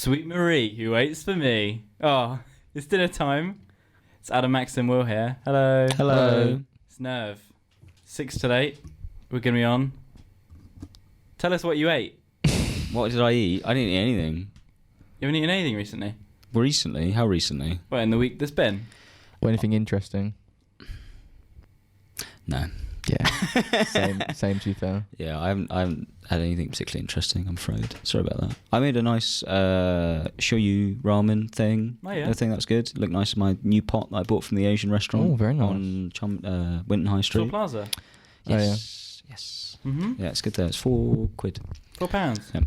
Sweet Marie, who waits for me. Oh, it's dinner time. It's Adam, Max, and Will here. Hello. Hello. It's Nerve. 6 till 8. We're going to be on. Tell us what you ate. What did I eat? I didn't eat anything. You haven't eaten anything recently? Recently? How recently? Well, in the week that's been. Or anything interesting? No. Yeah. same to be fair. Yeah, I haven't had anything particularly interesting, I'm afraid. Sorry about that. I made a nice shoyu ramen thing. Oh, yeah. I think that's good. It looked nice in my new pot that I bought from the Asian restaurant. Oh, very nice. On Winton High Street. Shore Plaza. Yes. Yes. Mm-hmm. Yeah, it's good there. It's £4. £4. Yep.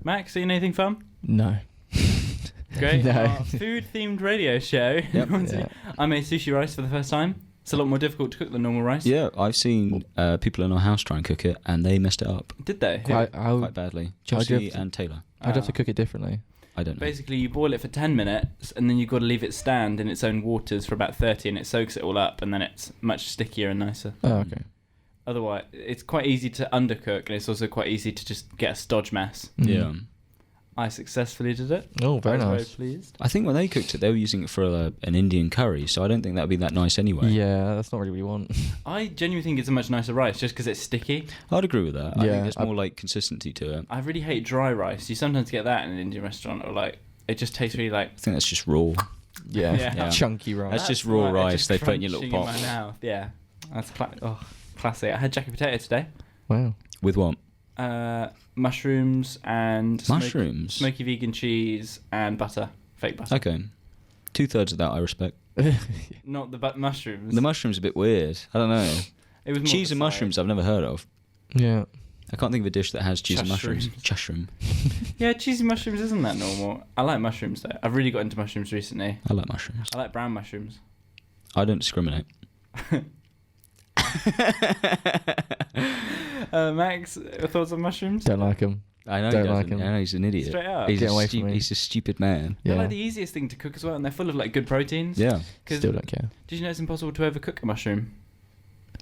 Max, eating anything fun? No. Great. No. Our food-themed radio show. Yep. Yeah. I made sushi rice for the first time. It's a lot more difficult to cook than normal rice. Yeah, I've seen people in our house try and cook it, and they messed it up. Did they? Quite badly. Chelsea and Taylor. I'd have to cook it differently. I don't know. Basically, you boil it for 10 minutes, and then you've got to leave it stand in its own waters for about 30, and it soaks it all up, and then it's much stickier and nicer. Oh, okay. Otherwise, it's quite easy to undercook, and it's also quite easy to just get a stodge mess. Mm. Yeah. I successfully did it. Oh, very I was nice. very pleased. I think when they cooked it, they were using it for an Indian curry, so I don't think that would be that nice anyway. Yeah, that's not really what you want. I genuinely think it's a much nicer rice, just because it's sticky. I'd agree with that. I Yeah, think there's more like consistency to it. I really hate dry rice. You sometimes get that in an Indian restaurant, or like it just tastes really like. I think that's just raw. Yeah. Yeah. Chunky rice. That's just raw rice just they put in your little crunching pot. in my mouth. Yeah, that's classic. I had jacket potato today. Wow. With what? Mushrooms and Mushrooms? smoky vegan cheese and butter, fake butter. Okay. 2/3 of that I respect. Not the mushrooms. The mushroom's a bit weird. I don't know. It was more Cheese and the side. mushrooms I've never heard of. Yeah. I can't think of a dish that has cheese and mushrooms. Mushroom. Chushroom. Yeah, cheesy mushrooms isn't that normal. I like mushrooms though. I've really got into mushrooms recently. I like mushrooms. I like brown mushrooms. I don't discriminate. Max, thoughts on mushrooms? Don't like them. I know Don't he like doesn't. 'em. I know he's an idiot. Straight up. He's, Get away from me. he's a stupid man. They're Yeah. like the easiest thing to cook as well, and they're full of like good proteins. Yeah. 'Cause Still don't care. did you know it's impossible to overcook a mushroom?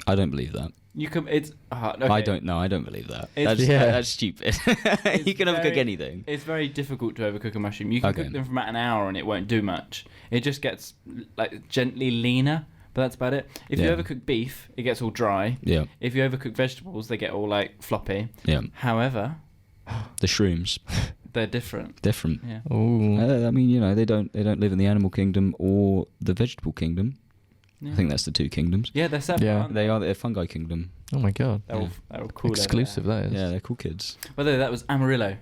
I don't believe that. You can. It's. Okay. I don't know. I don't believe that. It's- That's stupid. You can overcook anything. It's very difficult to overcook a mushroom. You can Okay. cook them for about an hour and it won't do much. It just gets like gently leaner, but that's about it. If you Yeah. overcook beef, it gets all dry. Yeah. If you overcook vegetables, they get all like floppy. Yeah. However, The shrooms. they're different. Different. Yeah. Ooh. I mean, you know, they don't live in the animal kingdom or the vegetable kingdom. Yeah. I think that's the two kingdoms. Yeah, they're separate. Yeah. Aren't They are the fungi kingdom. Oh my god. They're all, they're all cool. over Exclusive, there. that is. Yeah, they're cool kids. By the way, that was Amarillo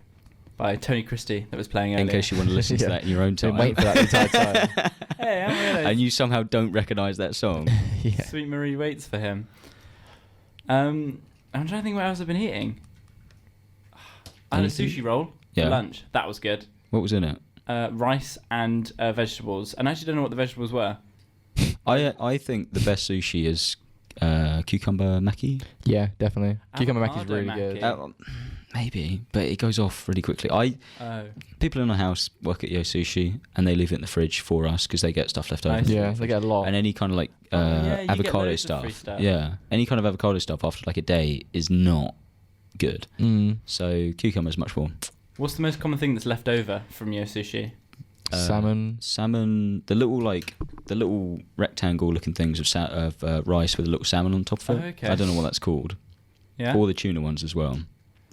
by Tony Christie that was playing earlier. In case you want to listen to Yeah. that in your own time. Been waiting for that the entire time. Hey, Amarillo. And you somehow don't recognise that song. Yeah. Sweet Marie waits for him. I'm trying to think what else I've been eating. I had a Anything? sushi roll Yeah. for lunch. That was good. What was in it? Rice and vegetables. And I actually don't know what the vegetables were. I think the best sushi is cucumber maki. Yeah, definitely. Cucumber mac is Avocado really maki. good. Maybe, but it goes off really quickly. Oh. People in our house work at Yo Sushi and they leave it in the fridge for us because they get stuff left over. I see. Yeah, they get a lot. And any kind of like yeah, you get avocado loads of free stuff. stuff. Yeah, any kind of avocado stuff after like a day is not good. Mm. So cucumber's much more. What's the most common thing that's left over from your sushi? Salmon. Salmon, the little rectangle looking things of rice with a little salmon on top of it. Oh, okay. I don't know what that's called. Yeah. Or the tuna ones as well.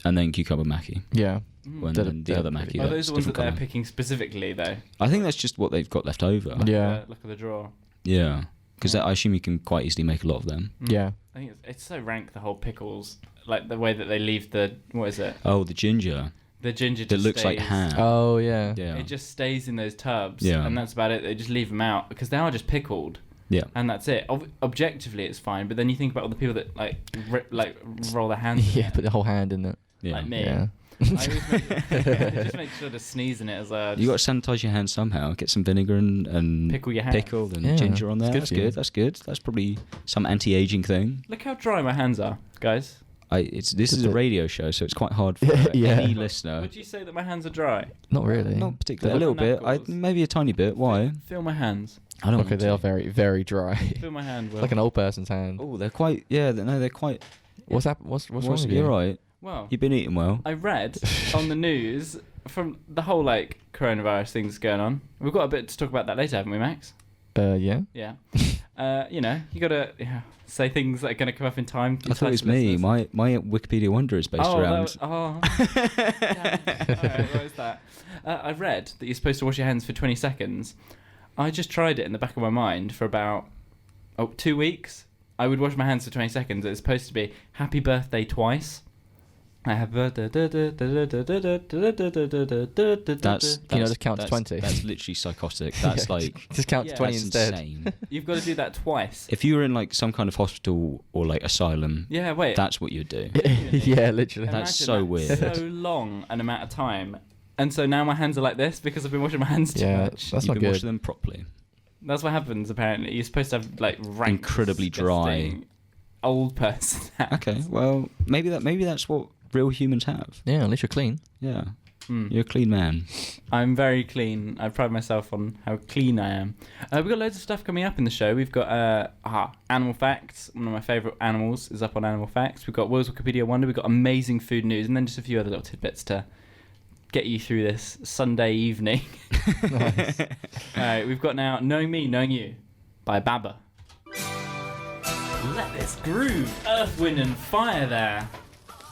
And then cucumber maki. Yeah. Mm. When They're- then the they're other pretty maki. Are good. those that's the ones that different they're colour. picking specifically, though? I think that's just what they've got left over. Yeah. Look at the drawer. Yeah. Because Yeah. I assume you can quite easily make a lot of them. Mm. Yeah. I think it's so rank, the whole pickles. Like the way that they leave the... What is it? Oh, the ginger. The ginger That just looks like stays- ham. Oh yeah. Yeah. It just stays in those tubs, Yeah. and that's about it. They just leave them out because they are just pickled, Yeah. and that's it. Objectively, it's fine, but then you think about all the people that roll their hands. in Yeah. it, Put the whole hand in it. Yeah. like me. Yeah. I always just make sure to sneeze in it as well. You got to sanitize your hands somehow. Get some vinegar and pickle your hands. pickle and Yeah, ginger on there. it's good That's for you. good. That's good. That's probably some anti-aging thing. Look how dry my hands are, guys. This is Is a it? radio show, so it's quite hard for Yeah. any listener. Would you say that my hands are dry? Not really. Not particularly. They're A little bit. knuckles. Maybe a tiny bit. Why? Feel my hands. I don't. Okay, want they to. are very, very dry. Feel my hand. Will. Like an old person's hand. Oh, they're quite. Yeah. No, they're quite. What's wrong with You're you? right. Well, You've been eating well. I read on the news from the whole like coronavirus things going on. We've got a bit to talk about that later, haven't we, Max? Yeah. Yeah. You know, you got to say things that are going to come up in time. I thought it was me. My Wikipedia Wonder is based around. Damn. Alright, what is that? I read that you're supposed to wash your hands for 20 seconds. I just tried it in the back of my mind for about 2 weeks. I would wash my hands for 20 seconds. It's supposed to be happy birthday twice. I have birthday. Can you just count to 20? That's literally psychotic. That's like just count to 20 that's instead. insane. You've got to do that twice. If you were in like some kind of hospital or like asylum, Yeah, wait. that's what you'd do. Yeah, literally. That's Imagine so that. weird. So long an amount of time. And so now my hands are like this because I've been washing my hands too Yeah, much. that's You've not been good. washing them properly. That's what happens, apparently. You're supposed to have, like, rank Incredibly dry. disgusting old person hands. Okay, well maybe that's what real humans have. Yeah, at least you're clean. Yeah, Mm. you're a clean man. I'm very clean. I pride myself on how clean I am. We've got loads of stuff coming up in the show. We've got Animal Facts. One of my favourite animals is up on Animal Facts. We've got Will's Wikipedia Wonder. We've got amazing food news. And then just a few other little tidbits to get you through this Sunday evening. Nice. Alright, we've got now Knowing Me, Knowing You by Baba. Let this groove. Earth, wind and fire there.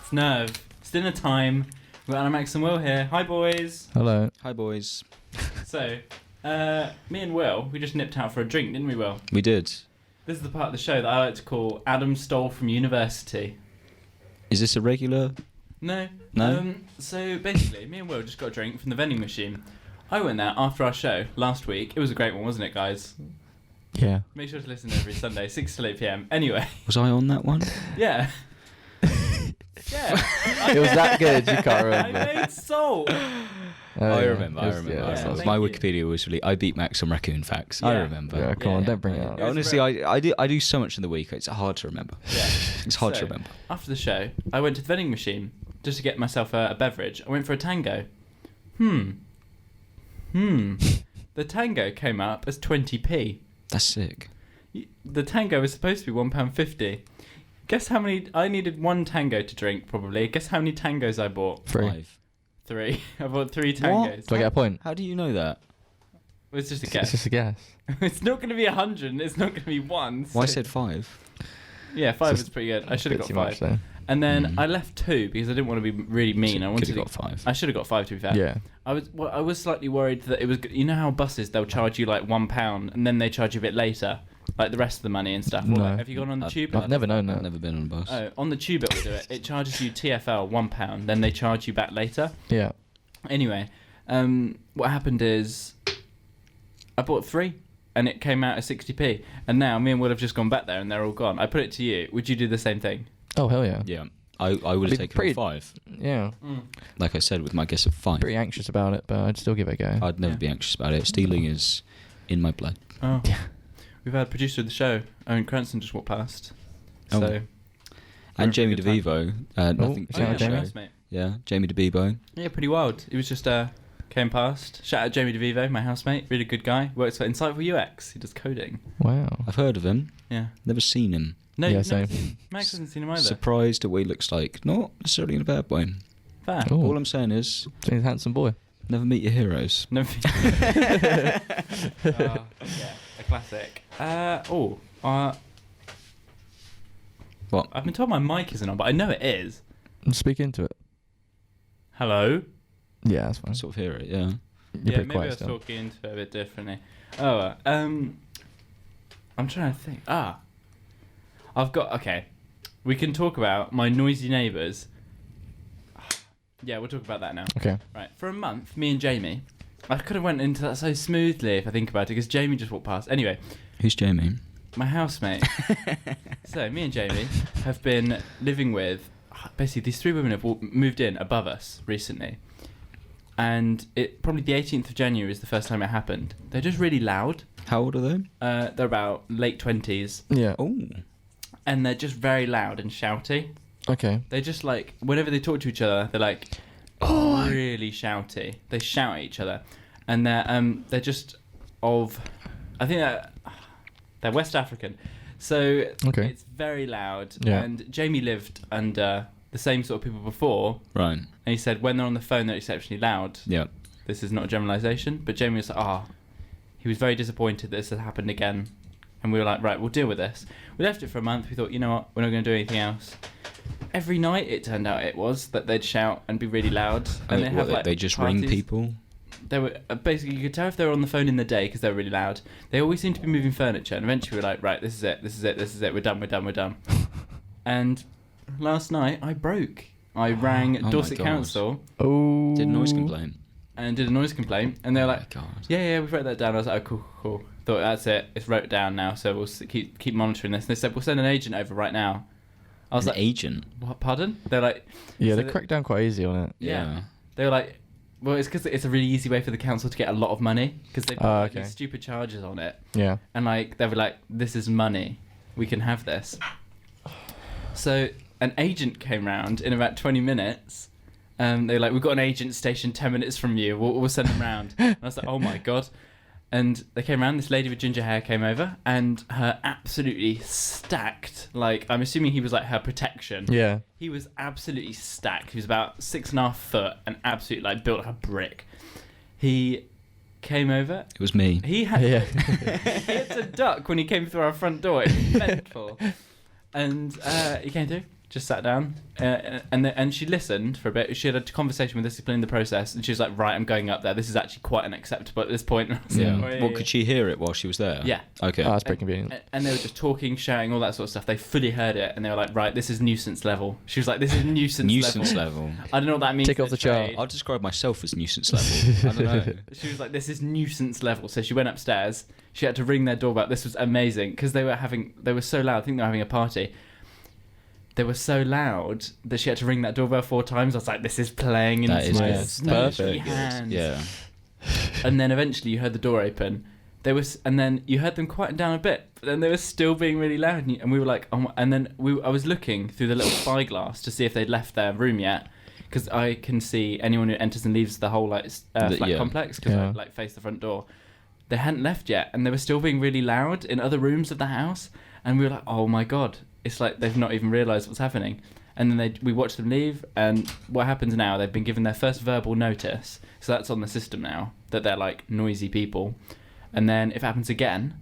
It's Nerve. It's dinner time. We've got Anna, Max and Will here. Hi boys. Hello. Hi boys. So, me and Will, we just nipped out for a drink, didn't we, Will? We did. This is the part of the show that I like to call Adam Stole from University. Is this a regular? No. No? So basically, me and Will just got a drink from the vending machine. I went there after our show last week. It was a great one, wasn't it, guys? Yeah. Make sure to listen every Sunday, 6 till 8 p.m. Anyway, Was I on that one? yeah. Yeah. It was that good, you can't I remember. made salt. I remember. Yeah, thank My you. Wikipedia was really. I beat Max on raccoon facts. I Yeah. remember. Yeah, come Yeah, on, yeah. don't bring it up. It was Honestly, very- I do so much in the week. It's hard to remember. Yeah. It's hard So, to remember. After the show, I went to the vending machine just to get myself a beverage. I went for a tango. The tango came up as 20p. That's sick. The tango was supposed to be £1.50. Guess how many? I needed one tango to drink, probably. Guess how many tangos I bought? 3. 5. 3. I bought 3 tangos. Do I get a point? How do you know that? It was just a It's guess. just a guess. It's not going to be 100. And it's not going to be 1. Well, I so- said 5. Yeah, 5 It's was pretty good. I should have Bit got too 5. much, though. And then Mm. I left 2 because I didn't want to be really mean. I wanted Could to have got 5. I should have got 5 to be fair. Yeah. I was slightly worried that it was. You know how buses they'll charge you like £1 and then they charge you a bit later, like the rest of the money and stuff. No. Like, have you gone on the tube? I've never known I've that. never been on a bus. Oh, on the tube it will do it. It charges you TFL £1, then they charge you back later. Yeah. Anyway, what happened is I bought 3 and it came out at 60p. And now me and Will have just gone back there and they're all gone. I put it to you. Would you do the same thing? Oh, hell yeah. Yeah. I would Be have taken pretty- 5. Yeah. Like I said, with my guess of 5. Pretty anxious about it, but I'd still give it a go. I'd never Yeah. be anxious about it. Stealing is in my blood. Oh. Yeah. We've had producer of the show, Owen Cranston, just walked past. Oh. So. And Jamie Good time. DeVivo. Nothing. shout out yeah, Jamie. housemate. Yeah, Jamie DeVivo. Yeah, pretty wild. He was just came past. Shout out Jamie DeVivo, my housemate, really good guy. Works for Insightful UX. He does coding. Wow. I've heard of him. Yeah. Never seen him. No, Yeah, you've never same. seen- Max hasn't seen him either. Surprised at what he looks like. Not necessarily in a bad way. Fair. Ooh. All I'm saying is, He's a handsome boy. never meet your heroes. No. Yeah, a classic. What? I've been told my mic isn't on, but I know it is. Speak into it. Hello. Yeah, that's fine. Sort of hear it, yeah. You're Yeah, pretty maybe I quiet was still. talking into it a bit differently. Oh, I'm trying to think. I've got. Okay, we can talk about my noisy neighbours. Yeah, we'll talk about that now. Okay. Right, for a month, me and Jamie, I could have went into that so smoothly if I think about it, because Jamie just walked past. Anyway, Who's Jamie? my housemate. So me and Jamie have been living with. Basically, these 3 women have moved in above us recently, and it probably the 18th of January is the first time it happened. They're just really loud. How old are they? They're about late 20s, Yeah. Oh. and they're just very loud and shouty. Okay. They just like whenever they talk to each other, they're like really shouty. They shout at each other, and they're just of, I think they're West African, so Okay. it's very loud. Yeah. And Jamie lived under the same sort of people before, Right. and he said when they're on the phone, they're exceptionally loud. Yeah. this is not a generalisation. But Jamie was like, he was very disappointed that this had happened again. And we were like, right, we'll deal with this. We left it for a month. We thought, you know what, we're not going to do anything else. Every night, it turned out it was that they'd shout and be really loud. And they'd have, like, they just parties. ring people? They were basically, you could tell if they were on the phone in the day because they were really loud. They always seemed to be moving furniture. And eventually we were like, right, this is it. We're done. And last night, I broke. I rang Dorset Council. Oh. Did a noise complaint. And did a noise complaint. And they were like, oh my God. yeah, we've wrote that down. I was like, oh, cool. Thought, that's it. It's wrote down now, so we'll keep monitoring this. And they said, we'll send an agent over right now. I was like, agent? What, pardon? They're like... Yeah, so they cracked down quite easy on it. Yeah. They were like, well, it's because it's a really easy way for the council to get a lot of money, because they've got these stupid charges on it. Yeah. And like, they were like, this is money. We can have this. So an agent came round in about 20 minutes. They were like, we've got an agent stationed 10 minutes from you. We'll send them round. And I was like, oh my God. And they came around, this lady with ginger hair came over, and her absolutely stacked, like, I'm assuming he was like her protection. Yeah. He was absolutely stacked. He was about 6.5 foot and absolutely like built a brick. He came over. It was me. He had, he had to duck when he came through our front door. It was mental. And he came through. Just sat down, and she listened for a bit. She had a conversation with us, explaining the process, and she was like, "Right, I'm going up there. This is actually quite unacceptable at this point." Yeah. Well, could she hear it while she was there? Yeah. Okay. Oh, that's pretty convenient. And they were just talking, shouting, all that sort of stuff. They fully heard it, and they were like, "Right, this is nuisance level." She was like, "This is nuisance level." I don't know what that means. Take off the chart. I'll describe myself as nuisance level. I don't know. She was like, "This is nuisance level." So she went upstairs. She had to ring their doorbell. This was amazing because they were so loud. I think they were having a party. They were so loud that she had to ring that doorbell 4 times. I was like, this is playing into my smushy hands. Yeah. And then eventually you heard the door open. And then you heard them quieten down a bit, but then they were still being really loud. And we were like, oh my, and then I was looking through the little spyglass to see if they'd left their room yet. Because I can see anyone who enters and leaves the whole flat complex, because I like face the front door. They hadn't left yet, and they were still being really loud in other rooms of the house. And we were like, oh my God. It's like they've not even realised what's happening. And then we watched them leave, and what happens now, they've been given their first verbal notice. So that's on the system now, that they're like noisy people. And then if it happens again,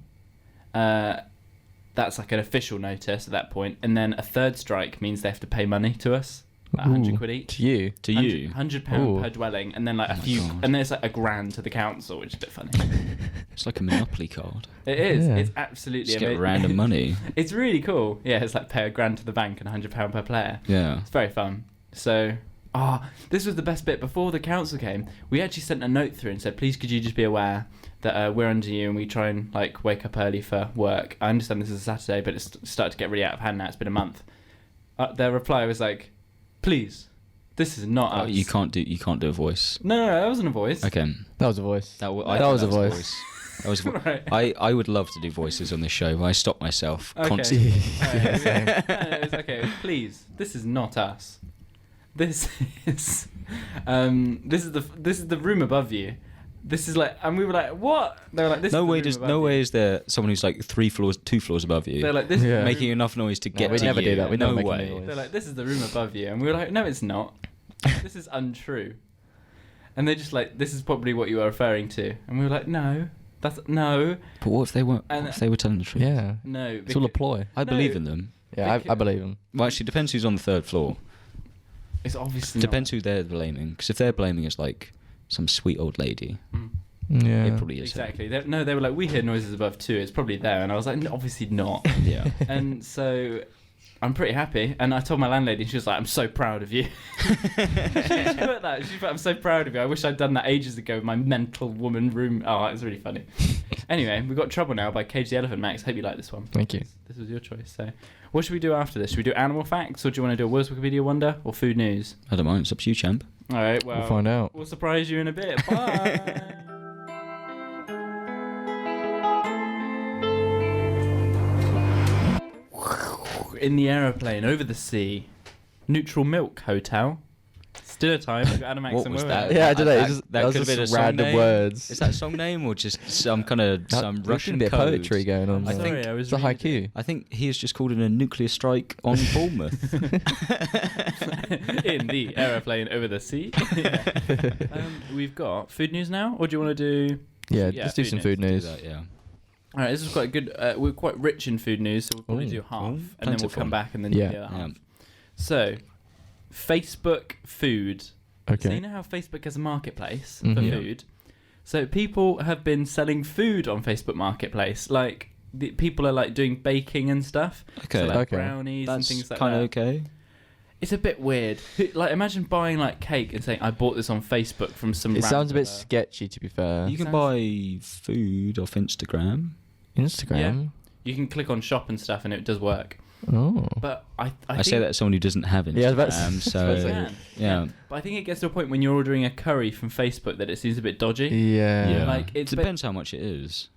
that's like an official notice at that point. And then a third strike means they have to pay money to us. Like 100 quid each. To you? To you? £100 per dwelling, and then like and then it's like £1,000 to the council, which is a bit funny. It's like a Monopoly card. It is. Yeah. It's absolutely just amazing. Get random money. It's really cool. Yeah, it's like pay £1,000 to the bank and £100 per player. Yeah. It's very fun. So, this was the best bit. Before the council came, we actually sent a note through and said, please could you just be aware that we're under you and we try and like wake up early for work. I understand this is a Saturday, but it's started to get really out of hand now. It's been a month. Their reply was like, please, this is not us. You can't do a voice. No, that wasn't a voice. Okay. That was a voice. That was a voice. That was right. I would love to do voices on this show, but I stop myself constantly. It was okay. Please, this is not us. This is the room above you. This is like, and we were like, what? They were like, this. No way is there someone who's like 2 floors above you. They're like, this making enough noise to get to you. We never do that. We no never way. make noise. They're like, this is the room above you, and we were like, no, it's not. This is untrue. And they're just like, this is probably what you are referring to, and we were like, no. That's no. But what if they weren't? What if they were telling the truth? Yeah. No. It's all a ploy. I believe in them. Yeah, I believe them. Well, actually, it depends who's on the 3rd floor. It's obviously depends who they're blaming. Because if they're blaming us like some sweet old lady, yeah, it probably is. Exactly. They were like, we hear noises above too. It's probably there, and I was like, no, obviously not. Yeah. And so I'm pretty happy, and I told my landlady, and she was like, I'm so proud of you. she put that. She put, I'm so proud of you. I wish I'd done that ages ago with my mental woman room. Oh, it was really funny. Anyway, we've got Trouble Now by Cage the Elephant. Max, hope you like this one. Thank you. This was your choice. So what should we do after this? Should we do animal facts, or do you want to do a World's Wikipedia Wonder, or food news? I don't mind. It's up to you, champ. All right, well, we'll find out. We'll surprise you in a bit. Bye. In the aeroplane over the sea, Neutral Milk Hotel. Still a time. We've got Adam What was that? Yeah, I don't know. That- It's just, that that was could have just been a song random name. words. Is that a song name or just some kind of some There's Russian a bit of code? poetry going on. I there. think Sorry, I was It's a haiku. I think he has just called in a nuclear strike on Bournemouth. in the aeroplane over the sea. We've got food news now, or do you want to do? Yeah, Yeah, let's do food some news. food Do news. that, yeah. All right, this is quite good. We're quite rich in food news, so we'll probably Ooh. do half, Ooh, and then we'll plentiful. come back and then Yeah. do the other Yeah. half. So, Facebook food. So Okay. you know how Facebook has a marketplace for Mhm. Yeah. food. So people have been selling food on Facebook Marketplace. Like people are like doing baking and stuff. Okay. So like Okay. brownies and That's things like kind that. of okay. It's a bit weird. Like imagine buying like cake and saying I bought this on Facebook from some. It sounds a bit random- sketchy, to be fair. You can Sounds- buy food off Instagram. Instagram. You can click on shop and stuff and it does work. Oh. But I I think say that as someone who doesn't have Instagram, Yeah, I was about to you so can. yeah. But I think it gets to a point when you're ordering a curry from Facebook that it seems a bit dodgy. Yeah. Yeah. Like, it's it depends how much it is.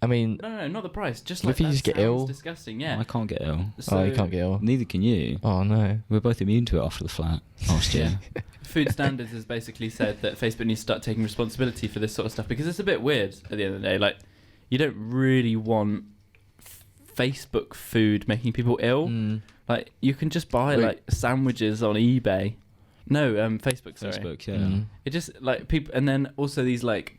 I mean, No, not the price. Just What like if you that just get sounds ill? disgusting. Yeah. I can't get ill. oh, you can't get ill. Neither can you. Oh no. We're both immune to it after the flat last year. Food Standards has basically said that Facebook needs to start taking responsibility for this sort of stuff because it's a bit weird at the end of the day. Like, you don't really want Facebook food making people ill. Mm. Like, you can just buy Wait. like sandwiches on eBay. No, Facebook. Sorry. Facebook, yeah. Mm. It just like people, and then also these like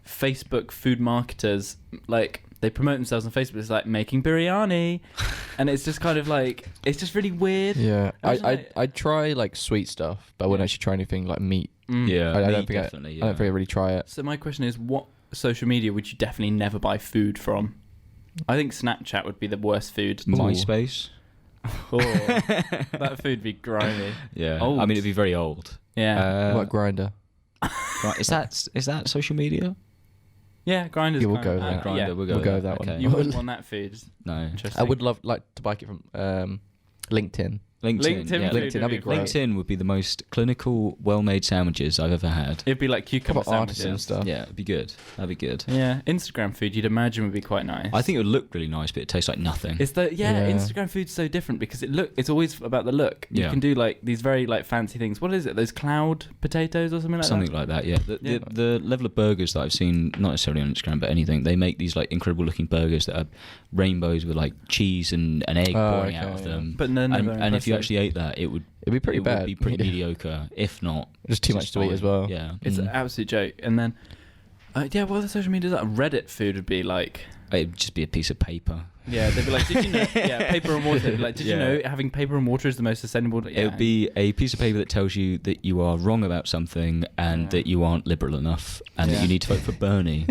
Facebook food marketers, like they promote themselves on Facebook as like making biryani, and it's just kind of like it's just really weird. Yeah. Imagine, like- I'd try like sweet stuff, but I wouldn't Yeah. actually try anything like meat. Mm. Yeah, I don't me think I- definitely. I don't think I really try it. So my question is, what social media would you definitely never buy food from? I think Snapchat would be the worst food. MySpace. Oh, that food would be grimy. Yeah. Old. I mean, it'd be very old. Yeah, What Grinder? Right, is that social media? yeah, Grindr's. Yeah, we'll kind go of- with that. Grindr, yeah. we'll go We'll with go that. with that one. Okay. You wouldn't want that food. No. Interesting. I would love to buy it from LinkedIn. LinkedIn. LinkedIn yeah. food LinkedIn, would that'd be great. LinkedIn would be the most clinical, well-made sandwiches I've ever had. It'd be like How cucumber about artisan sandwiches. stuff? Yeah, it'd be good. That'd be good. Yeah, Instagram food you'd imagine would be quite nice. I think it would look really nice, but it tastes like nothing. It's the Yeah. Instagram food's so different because it's always about the look. You Yeah. can do like these very like fancy things. What is it? Those cloud potatoes or something like Something that. like that, yeah. Yeah. The level of burgers that I've seen, not necessarily on Instagram, but anything, they make these like incredible looking burgers that are rainbows with like cheese and an egg Oh, pouring out okay, of yeah. them. But no, And if you actually ate that, it would It'd be pretty bad. Would be pretty mediocre, if not Just too much to eat fine. as well. Yeah, it's an Mm. absolute joke. And then what other social media? That Reddit food would be like. it'd just be a piece of paper. Yeah, they'd be like, did you know? Yeah, paper and water. They'd be like, did you Yeah. know having paper and water is the most sustainable? Yeah. It would be a piece of paper that tells you that you are wrong about something and Yeah. that you aren't liberal enough and Yeah. that you need to vote for Bernie,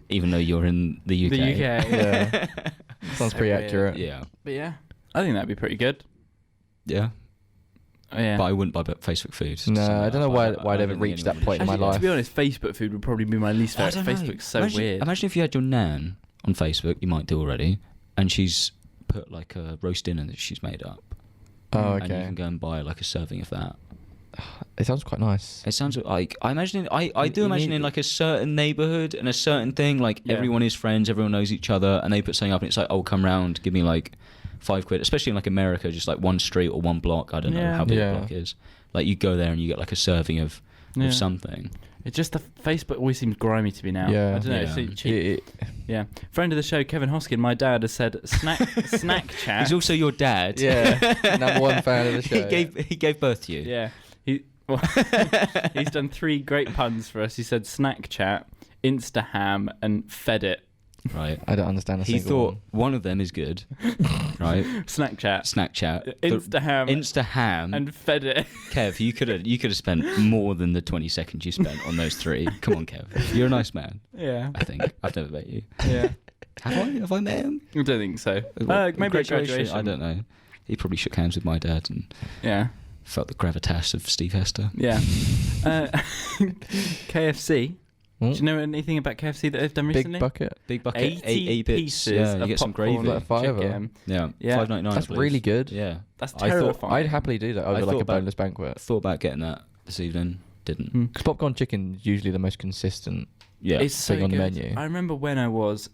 even though you're in the UK. The UK. Yeah. Sounds So pretty weird. accurate. Yeah, But yeah, I think that'd be pretty good. yeah. Oh, yeah. But I wouldn't buy Facebook food. No, so I don't know why I'd don't ever think reached that anyone point in my should. life. To be honest, Facebook food would probably be my least I favorite. don't know. Facebook's so imagine, weird. Imagine if you had your nan on Facebook, you might do already, and she's put like a roast dinner that she's made up. Oh, And you okay. can go and buy like a serving of that. It sounds quite nice. It sounds like I imagine. I do You imagine need- in like a certain neighborhood and a certain thing, like Yeah. everyone is friends, everyone knows each other, and they put something up, and it's like, oh, come round, give me like £5. Especially in like America, just like one street or one block. I don't know Yeah. how big Yeah. a block is. Like you go there and you get like a serving of Yeah. something. It's just the Facebook always seems grimy to me now. Yeah. I don't know. Yeah. It's so cheap. It- Yeah. Friend of the show, Kevin Hoskin, my dad has said snack chat. He's also your dad. Yeah. Number one fan of the show. He gave birth to you. Yeah. He's done 3 great puns for us. He said snack chat, Instaham, and fed it. Right. I don't understand a He single thought one of them is good, right? Snack chat, Snapchat, Instaham, Instaham, and fed it. Kev, you could have spent more than the 20 seconds you spent on those 3. Come on, Kev. You're a nice man. Yeah. I think. I've never met you. Yeah. Have I met him? I don't think so. Maybe at graduation. I don't know. He probably shook hands with my dad and Yeah. felt the gravitas of Steve Hester. Yeah. KFC. one. Do you know anything about KFC that they've done Big recently? bucket. Big bucket, 80 eight bits. pieces Yeah, you of get some popcorn, gravy. Like fiver. chicken. Yeah, Yeah. $5.99. That's I believe. really good. Yeah, That's I thought- terrifying. I'd happily do that I over like thought a about- boneless banquet. thought about getting that this evening. Didn't. Mm. Because popcorn chicken is usually the most consistent. Yeah, It's so thing on the good. menu. I remember when I was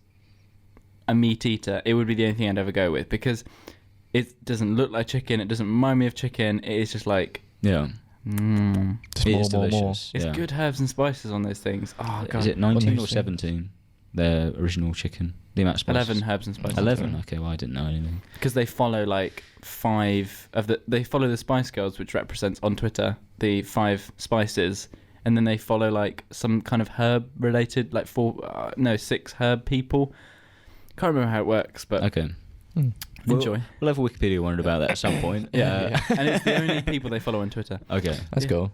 a meat eater, it would be the only thing I'd ever go with because it doesn't look like chicken. It doesn't remind me of chicken. It is just like yeah. Just It more, is more, more. delicious. It's yeah. good herbs and spices on those things. Oh god. Is it 19 or Amazing. 17? Their original chicken. The amount of spices. 11 herbs and spices. 11. Okay, well I didn't know anything. Because they follow like 5 of the. They follow the Spice Girls, which represents on Twitter the 5 spices, and then they follow like some kind of herb related, like 6 herb people. Can't remember how it works, but Okay. enjoy. We'll have a Wikipedia word about that at some point. Yeah. And it's the only people they follow on Twitter. Okay. That's Yeah. cool.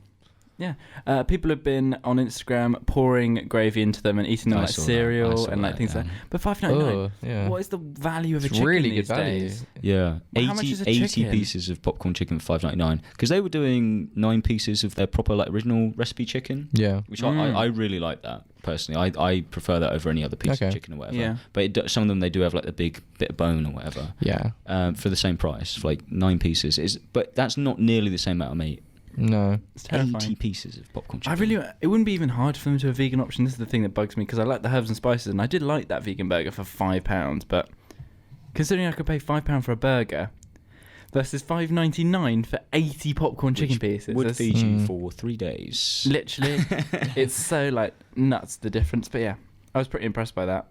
People have been on Instagram pouring gravy into them and eating them I like saw cereal that. I saw and like that, things yeah. like. But $5.99. Oh, yeah. What is the value of a It's chicken really these good value. days? Yeah, Well, how much 80, is a 80 chicken? pieces of popcorn chicken for $5.99 because they were doing 9 pieces of their proper like original recipe chicken, Yeah. which Mm. I really like that personally. I prefer that over any other piece Okay. of chicken or whatever. Yeah. But some of them they do have like the big bit of bone or whatever Yeah. for the same price, for like 9 pieces. But that's not nearly the same amount of meat. No. It's 80 terrifying. pieces of popcorn chicken. It wouldn't be even hard for them to a vegan option. This is the thing that bugs me because I like the herbs and spices, and I did like that vegan burger for £5. But considering I could pay £5 for a burger versus $5.99 for 80 popcorn chicken pieces, would that's- feed you Mm. for 3 days. literally, it's so like nuts the difference. But yeah, I was pretty impressed by that.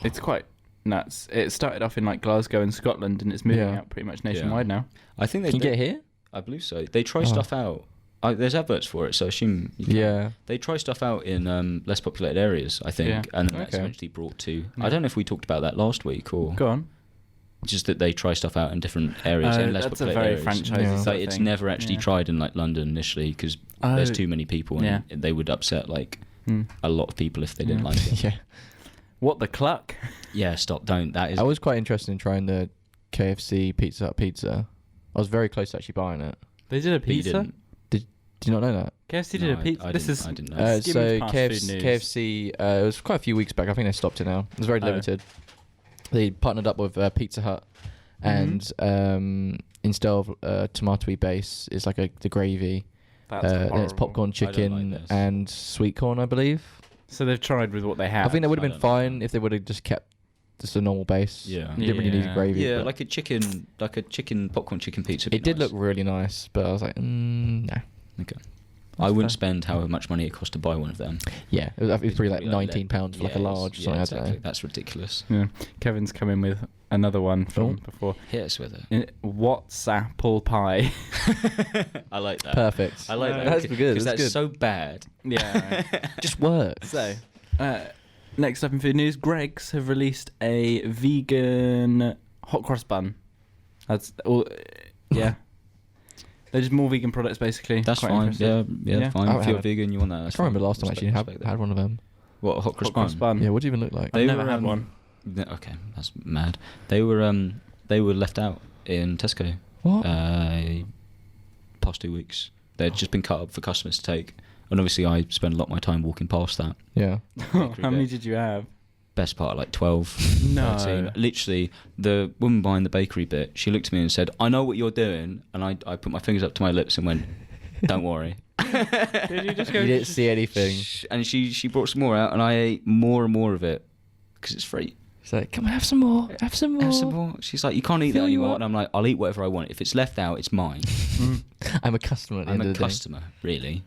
It's quite nuts. It started off in like Glasgow and Scotland, and it's moving Yeah. out pretty much nationwide now. I think Can you get here? I believe so. They try Oh. stuff out. There's adverts for it, so I assume you can. Yeah. They try stuff out in less populated areas, I think, Yeah. and then that's Okay. eventually brought to. Yeah. I don't know if we talked about that last week or Go on. just that they try stuff out in different areas in less That's a populated very areas. franchisey Yeah. sort But of it's thing. never actually Yeah. tried in like London initially because Oh. there's too many people and Yeah. they would upset like Hmm. a lot of people if they didn't Yeah. like it. Yeah. What the cluck? Yeah, stop! Don't. That is. I was quite interested in trying the KFC Pizza Hut pizza. I was very close to actually buying it. They did a but you pizza. didn't. Do you not know that? KFC No, did a pizza. I This didn't- is I didn't know. So skimmed past KFC, food news. KFC it was quite a few weeks back. I think they stopped it now. It was very Oh. limited. They partnered up with Pizza Hut, Mhm. and instead of tomatoey base, it's like the gravy. That's Then it's horrible. popcorn I don't like chicken this. and sweet corn, I believe. So they've tried with what they have. I think they would I have been don't like fine that. if they would have just kept just a normal base. Yeah. You didn't really need Yeah. gravy. Yeah, but like a chicken popcorn chicken pizza. would it be did nice. look really nice, but I was like, no. Okay. I wouldn't spend however much money it cost to buy one of them. Yeah, it was probably like Probably £19 for like a yeah, large. Yeah, Something, I exactly. don't know. That's ridiculous. Yeah. Kevin's come in with another one from Oh. before. Hit us with it. What's apple pie? I like that. Perfect. I like that. That's good. Because That's that's good. so bad. Yeah. Just works. So, next up in food news, Greggs have released a vegan hot cross bun. That's all. Yeah. They're just more vegan products, basically. That's Quite fine. impressive. Yeah, Yeah. fine. I If you're haven't- vegan, you want that. I That's can't remember fine. last time actually Respect had one of them. What, a hot cross Hot cross bun? bun. Yeah, what do you even look like? They I've never were, had um, one. Okay, that's mad. They were left out in Tesco What? past 2 weeks. They'd just been cut up for customers to take. And obviously I spend a lot of my time walking past that. Yeah. How many did you have? Best part, like 12, No. 13. Literally, the woman behind the bakery bit, she looked at me and said, I know what you're doing. And I put my fingers up to my lips and went, don't worry. Did you just go? You didn't see anything. And she brought some more out and I ate more and more of it because it's free. She's like, come on, have some more. Have some more. Have some more. She's like, you can't eat that Fill you anymore. up. And I'm like, I'll eat whatever I want. If it's left out, it's mine. I'm a customer at the I'm end a of the day. customer, really.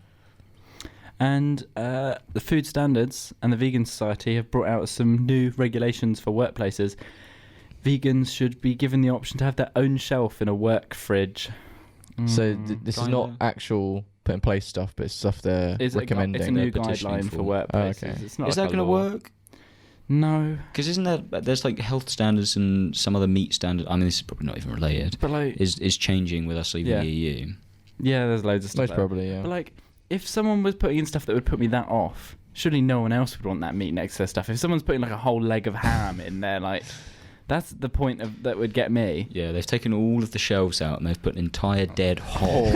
And the Food Standards and the Vegan Society have brought out some new regulations for workplaces. Vegans should be given the option to have their own shelf in a work fridge. So Mm. this is not Kinda. actual put in place stuff, but it's stuff they're It's recommending. it's a new They're petitioning guideline for for. workplaces. Oh, okay. It's not Is like that a going to law. work? No, Because there's like health standards and some other meat standard. I mean, this is probably not even related. but like, Is changing with us leaving Yeah. the EU. yeah, there's loads of stuff. Most like that. probably, yeah. But like, if someone was putting in stuff that would put me that off, surely no one else would want that meat next to their stuff. If someone's putting like a whole leg of ham in there, like, that's the point of that would get me. Yeah, they've taken all of the shelves out and they've put an entire dead hog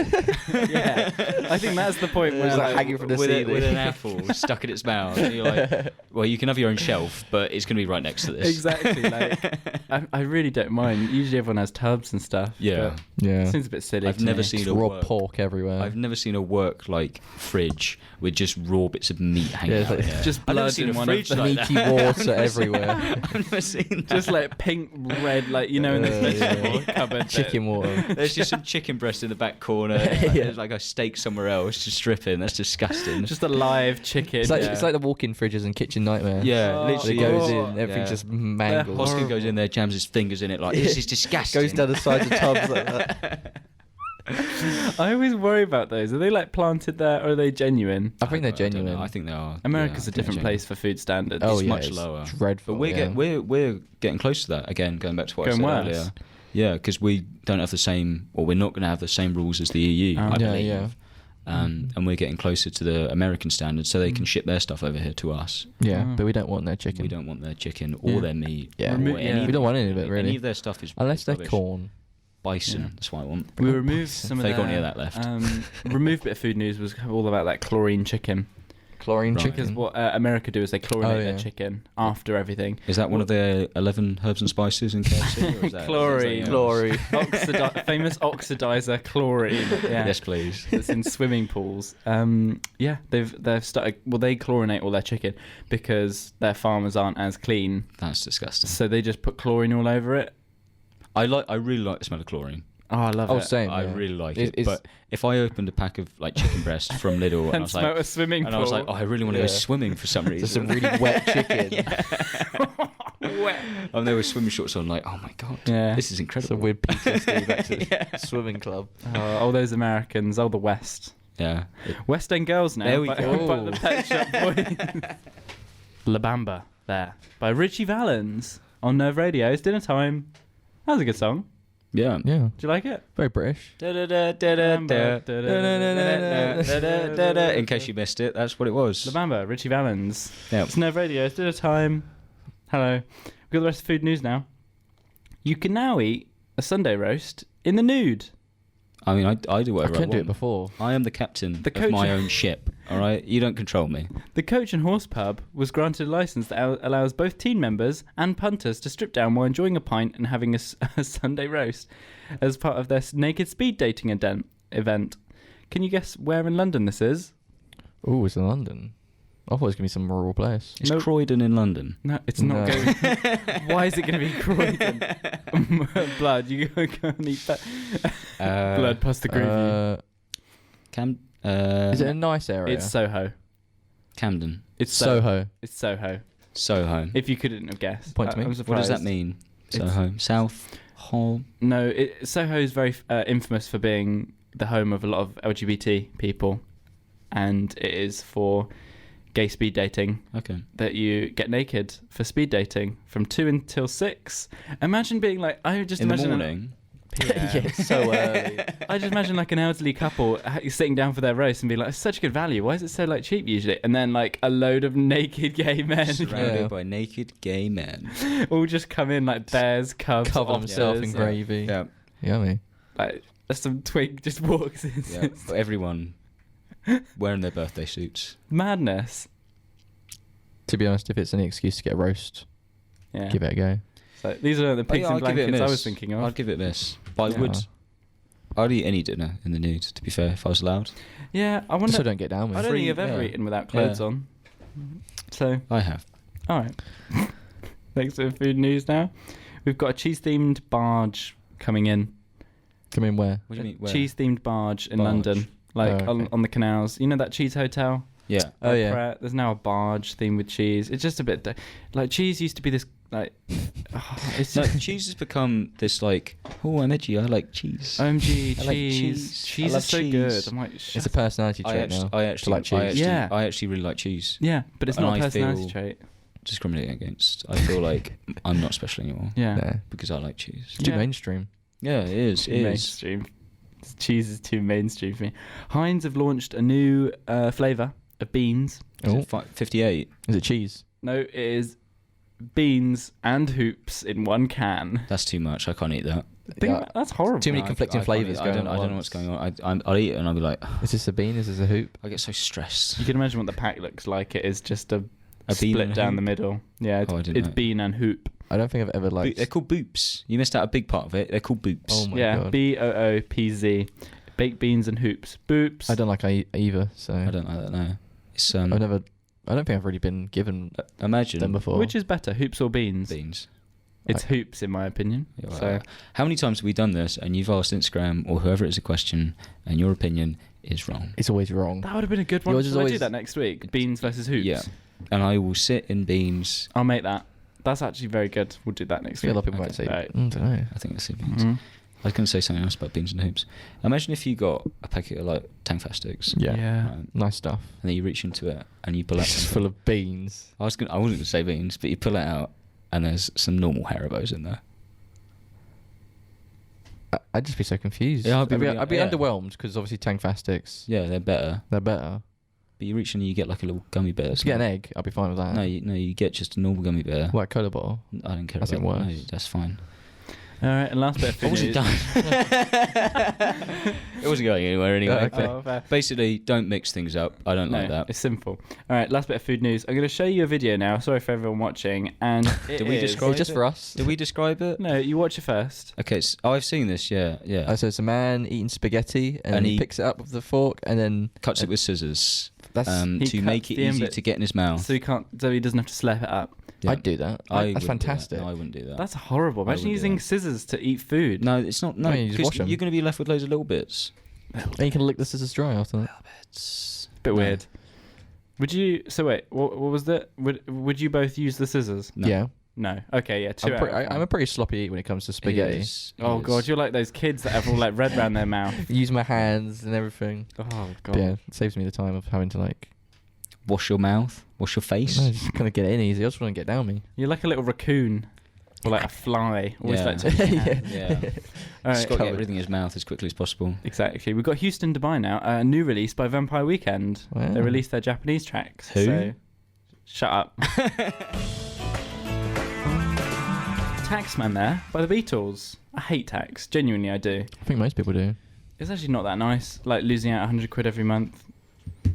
Yeah, I think that's the point where It's like like, hanging from the with ceiling. an apple stuck in its mouth. And you're like, well, you can have your own shelf, but it's going to be right next to this. exactly. Like, I really don't mind. Usually everyone has tubs and stuff. Yeah. but Yeah. it seems a bit silly. I've to never me. seen Just a raw work. pork everywhere. I've never seen a work like fridge with just raw bits of meat hanging Yeah, it's out. like in it. just I've never blood seen in a one of fridge the like meaty that. water everywhere. I've never seen that. just like pink, red, like, in the vegetable cupboard. Chicken water. There's just some chicken breast in the back corner. There's like a steak somewhere else, just dripping. That's disgusting. Just a live chicken. It's like the walk-in fridges and Kitchen Nightmare. Yeah, Oh. literally. It goes in, everything's just mangled. Oscar goes in there, jams his fingers in it like, this is disgusting. Goes down the sides of tubs like that. I always worry about those. Are they like planted there or are they genuine? I think they're don't know. genuine. I think they are. America's Yeah, a different they're place for food standards. Oh, It's yeah, much it's lower. dreadful. But we're getting close to that again. Going back to what Going I said worse. earlier. Yeah, because we don't have the same, or we're not going to have the same rules as the EU. I Yeah, believe. yeah. And we're getting closer to the American standards, so they can ship their stuff over here to us. Yeah, Mm. but we don't want their chicken. We don't want their chicken or Yeah. their meat. Yeah. Remo- or yeah. We don't want any of it, really. Any of their stuff is Unless they're rubbish. corn. Bison. Yeah. That's what I want. We removed some of They got their, any of that left. removed bit of food news was all about that chlorine chicken. Chlorine Right. chicken. Because what America do is they chlorinate Oh, their yeah. chicken after everything. Is that one of their 11 herbs and spices in KFC? Or is that, Chlorine. Chlorine. Famous oxidizer chlorine. Yeah. Yes, please. That's in swimming pools. Yeah, they've started. Well, they chlorinate all their chicken because their farmers aren't as clean, That's disgusting. so they just put chlorine all over it. I really like the smell of chlorine. Oh, I love Oh, it. same. I yeah. really like It- it. it's- But if I opened a pack of like chicken breast from Lidl and I And was smell like, a swimming and pool. I was like, oh, I really want to Yeah. go swimming for some Just reason. some really wet chicken. Wet. And there were swimming shorts on, like, oh my god, Yeah. this is Some incredible. weird PTSD back to the swimming club. All those Americans, all the West. Yeah. West End Girls now. There we by, go. by the Pet Shop Boys. La Bamba, there. By Richie Valens on Nerve Radio. It's dinner time. That was a good song. Yeah. Yeah, Do you like it? very British. In case you missed it, that's what it was. La Bamba, Richie Valens. Yeah. It's Nerve Radio. It's dinner time. Hello. We've got the rest of food news now. You can now eat a Sunday roast in the nude. I mean, I do I whatever I, couldn't do it want. before. I am the captain The of coach- my own ship. All right, you don't control me. The Coach and Horse Pub was granted a license that allows both team members and punters to strip down while enjoying a pint and having a Sunday roast as part of their naked speed dating event. Can you guess where in London this is? Oh, it's in London. I thought it was going to be some rural place. It's Nope. Croydon in London. No, it's not No. going. Why is it going to be Croydon? Blood, you go and eat that. Blood past the gravy. Is it a nice area? It's Soho. Camden? It's Soho. It's Soho. Soho. If you couldn't have guessed. Point to me. I'm What surprised. does that mean? It's- Soho. South. Hall. No, Soho is very infamous for being the home of a lot of LGBT people, and it is for gay speed dating Okay. that you get naked for speed dating from 2 until 6. Imagine being like, I just In the imagine morning. Yeah, it's so early. I just imagine like an elderly couple sitting down for their roast and being like, it's such good value. Why is it so like cheap usually? And then like a load of naked gay men Surrounded Yeah. by naked gay men. all just come in like bears, cubs, Cover himself in otters. gravy. Yeah. Yummy. Like some twig just walks in. Yeah. But everyone wearing their birthday suits. Madness. To be honest, if it's any excuse to get a roast, Yeah. give it a go. So these are the pigs and I'd give it a blankets I miss. was thinking of. I'd give it a miss. But Yeah. I'd eat any dinner in the nude, to be fair, if I was allowed. Yeah, I wonder. So don't get down with I it. don't think Free- I've ever yeah. eaten without clothes Yeah. on. So, I have. all right. Thanks for the food news now. We've got a cheese-themed barge coming in. Come in where? What do you mean? Where? Cheese-themed barge in Barge. London. Like Oh, okay. on the canals. You know that cheese hotel? Yeah. Oh, yeah. Pret? There's now a barge themed with cheese. It's just a bit... like, cheese used to be this... like... it's No, just... cheese has become this like, oh, I'm edgy. I like cheese. OMG, I like cheese. cheese. Cheese I is love so cheese. good. I'm like, It's a personality I trait actually, now. I actually, like cheese. I actually, Yeah. I actually really like cheese. yeah, but it's And not a I personality feel- trait. Discriminating against. I feel like I'm not special anymore Yeah. Nah. because I like cheese. It's too Yeah. mainstream. Yeah, it is. Too It is. mainstream. Cheese is too mainstream for me. Heinz have launched a new flavour of beans. Is Oh. it 58? Is it cheese? No, it is beans and hoops in one can. That's too much. I can't eat that. That's horrible. Too many No, conflicting I can't flavours eat- going I don't, on I don't know at what's once. going on. I'll eat it and I'll be like, Is this a bean? Is this a hoop? I get so stressed. You can imagine what the pack looks like. It is just a bean split and a down the hoop? middle. Yeah, it's, Oh, I didn't it's know. bean and hoop. I don't think I've ever liked. They're called boops. You missed out a big part of it. They're called boops. Oh my Yeah, god. BOOPZ. Baked beans and hoops. Boops. I don't like either. So I don't know. It's I've never. I don't think I've really been given them imagine before. Which is better, hoops or beans? beans. It's hoops, in my opinion. Yeah, So how many times have we done this and you've asked Instagram or whoever it is a question and your opinion is wrong? It's always wrong. that would have been a good one. Yours is Should I do always- that next week? Beans versus hoops. Yeah. And I will sit in beans. I'll make that. That's actually very good. We'll do that next Yeah, a week. lot of people might Okay. say, Right. I don't know. I think that's it. Beans. Mhm. I was going to say something else about beans and hoops. Imagine if you got a packet of like Tangfast sticks. Yeah. Right, Nice stuff. and then you reach into it and you pull out. It's just full of beans. I wasn't going to say beans, but you pull it out and there's some normal Haribos in there. I'd just be so confused. Yeah, I'd be yeah. underwhelmed because obviously Tangfastics, Yeah, they're better. they're better. But you reach in and you get like a little gummy bear. If you get an egg, I'll be fine with that. No, you get just a normal gummy bear. What, a cola bottle? I don't care That's about even that. worse. No, that's fine. All right, and last bit of food I wasn't news. done. It wasn't going anywhere anyway. Okay. Oh, fair. Basically, don't mix things up. I don't like No, that. it's simple. All right, last bit of food news. I'm going to show you a video now. Sorry for everyone watching. And Did we is- describe It's just it? for us. Did we describe it? No, you watch it first. Okay, I've seen this. Yeah. So it's a man eating spaghetti and, And he he- picks it up with the fork and then Cuts it with scissors that's. He to make cuts it the end easy bit to get in his mouth. So he doesn't have to slap it up. Yeah. I'd do that. I That's wouldn't do that. fantastic. No, I wouldn't do that. That's horrible. I Imagine wouldn't do using that. scissors to eat food. No, it's not. No, No, you just because wash 'em. you're going to be left with loads of little bits. Then you can lick the scissors dry after that. It's Bit no. weird. Would you? So wait, what was that? Would you both use the scissors? No. Yeah. No. Okay, yeah. 2 out of I'm a pretty sloppy eat when it comes to spaghetti. It is. Oh god, you're like those kids that have all like red around their mouth. Use my hands and everything. Oh god. But yeah, it saves me the time of having to like. Wash your mouth. Wash your face. No, just kind of get it in easy. I just want to get down me. You're like a little raccoon, or like a fly. Always Yeah. like to eat your hand. Yeah. All Just right. got to get Covered. everything in his mouth as quickly as possible. Exactly. We've got Houston Dubai now. A new release by Vampire Weekend. Wow. They released their Japanese tracks. Who? So, shut up. Taxman there by the Beatles. I hate tax. Genuinely, I do. I think most people do. It's actually not that nice. Like losing out 100 quid every month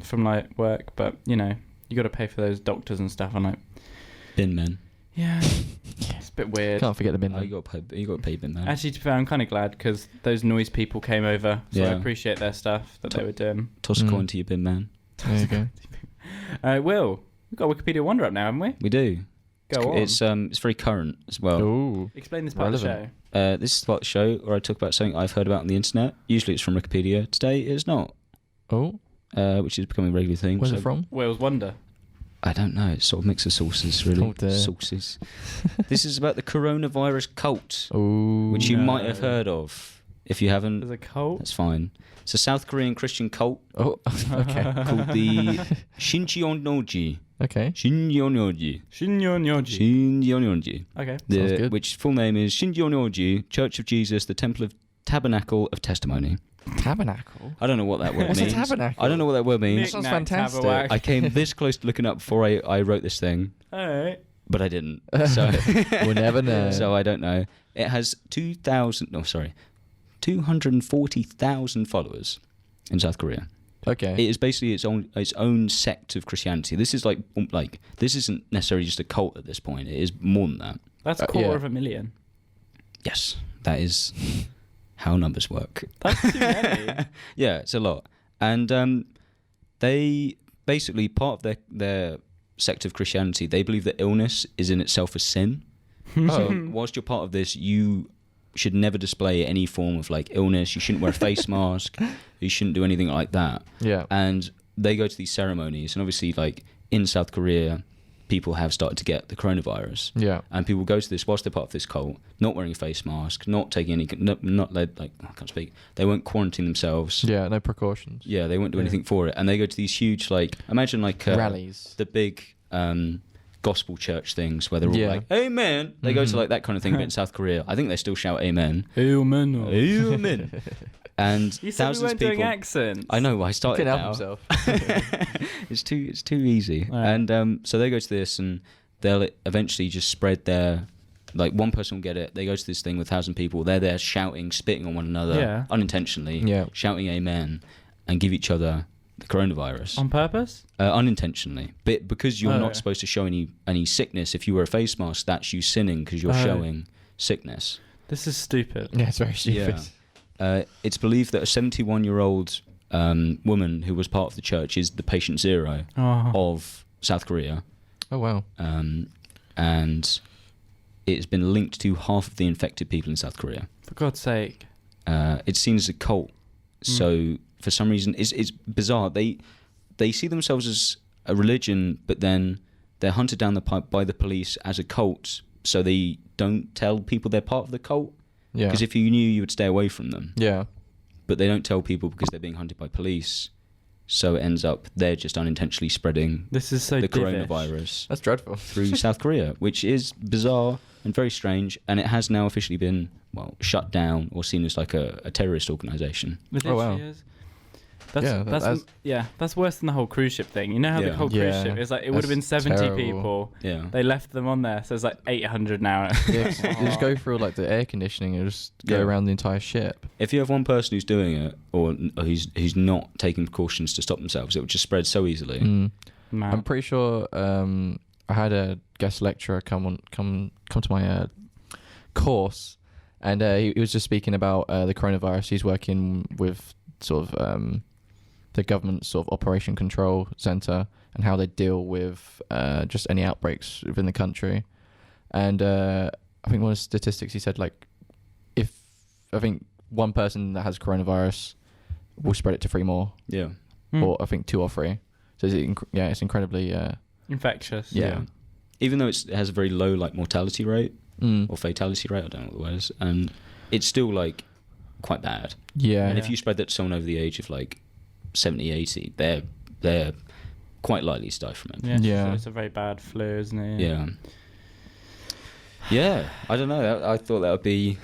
from like work, but you know, you got to pay for those doctors and stuff. I'm like, Bin men. yeah, it's a bit weird. Can't forget the bin. Oh, you got to pay bin man. Actually, to be fair, I'm kind of glad because those noise people came over, so I Yeah. appreciate their stuff that they were doing. Toss a Mm. coin to your bin man. There you go. Will, we've got Wikipedia Wonder up now, haven't we? We do. Go on. It's very current as well. Ooh. Explain this part of the show. Relevant. This is the part of the show where I talk about something I've heard about on the internet. Usually it's from Wikipedia. Today it's not, Oh. which is becoming a regular thing. Where's So it from? Will's Wonder. I don't know. It's sort of mix of sources, really. Oh, dear. Sources. This is about the coronavirus cult, Ooh. which you might have No. heard of. If you haven't, There's a cult. that's fine. It's a South Korean Christian cult Oh. Okay. called the Shincheonnoji. Okay. Shincheonnoji. Shinyon-yoji. Shincheonnoji. Okay. Sounds good. Which full name is Shincheonnoji, Church of Jesus, the Temple of Tabernacle of Testimony. Tabernacle. I don't know what that word What's a means. tabernacle? I don't know what that word That means. sounds Knick-knack, fantastic. tabberwack. I came this close to looking up before I wrote this thing, Alright. but I didn't. So We'll never know. So I don't know. It has 240,000 followers in South Korea. Okay. It is basically its own sect of Christianity. This is like this isn't necessarily just a cult at this point. It is more than that. That's a quarter yeah. of a million. Yes, that is how numbers work. That's too many. Yeah, it's a lot. And they basically, part of their sect of Christianity, they believe that illness is in itself a sin. So whilst you're part of this, you should never display any form of like illness. You shouldn't wear a face mask. You shouldn't do anything like that. Yeah. And they go to these ceremonies, and obviously, like in South Korea, people have started to get the coronavirus. Yeah. And people go to this whilst they're part of this cult, not wearing a face mask, not taking any, not like I can't speak. They won't quarantine themselves. Yeah. No precautions. Yeah, they won't do Yeah. anything for it, and they go to these huge, like, imagine like Rallies. the big gospel church things where they're all Yeah. like, "Amen." They go to Mhm. like that kind of thing, but in South Korea, I think they still shout "Amen." Amen. Amen. And You said we thousands weren't of people. doing accents. I know. I started Can help now. himself. It's too easy. Right. And so they go to this, and they'll eventually just spread their. Like one person will get it. They go to this thing with 1,000 people. They're there shouting, spitting on one another, Yeah. unintentionally, Yeah. shouting "Amen," and give each other the coronavirus. On purpose? Unintentionally, but because you're Oh, not yeah. supposed to show any sickness. If you wear a face mask, that's you sinning because you're Oh. showing sickness. This is stupid. Yeah. It's very stupid. Yeah. It's believed that a 71-year-old woman who was part of the church is the patient zero Oh. of South Korea, Oh wow. and it has been linked to half of the infected people in South Korea. For God's sake. It's seen as a cult. So for some reason, it's bizarre. They see themselves as a religion, but then they're hunted down by the police as a cult, so they don't tell people they're part of the cult. Yeah. Because if you knew, you would stay away from them. Yeah. But they don't tell people because they're being hunted by police. So it ends up they're just unintentionally spreading This is so the divish. coronavirus That's dreadful. through South Korea, which is bizarre and very strange. And it has now officially been, shut down or seen as like a terrorist organisation. It Oh, wow. literally is. That's worse than the whole cruise ship thing. You know how the Yeah. whole cruise Yeah. ship is like, it would have been That's 70 terrible. people. Yeah. They left them on there, so it's like 800 now. Yeah, 'cause you just go through like the air conditioning and just go Yeah. around the entire ship. If you have one person who's doing it or who's not taking precautions to stop themselves, it would just spread so easily. Mm. Man. I'm pretty sure I had a guest lecturer come to my course, and he was just speaking about the coronavirus. He's working with sort of the government sort of operation control center and how they deal with just any outbreaks within the country. And I think one of the statistics he said, like, if I think one person that has coronavirus will spread it to 3 more, Yeah. or I think 2 or 3. So it's incredibly Infectious. Yeah. Even though it has a very low like mortality rate mm, or fatality rate, I don't know what the word is, and it's still like quite bad. yeah. And if you spread that to someone over the age of like 70, 80, they're quite likely to die from it. Yeah. Yeah. So it's a very bad flu, isn't it? Yeah. Yeah, I don't know. I thought that would be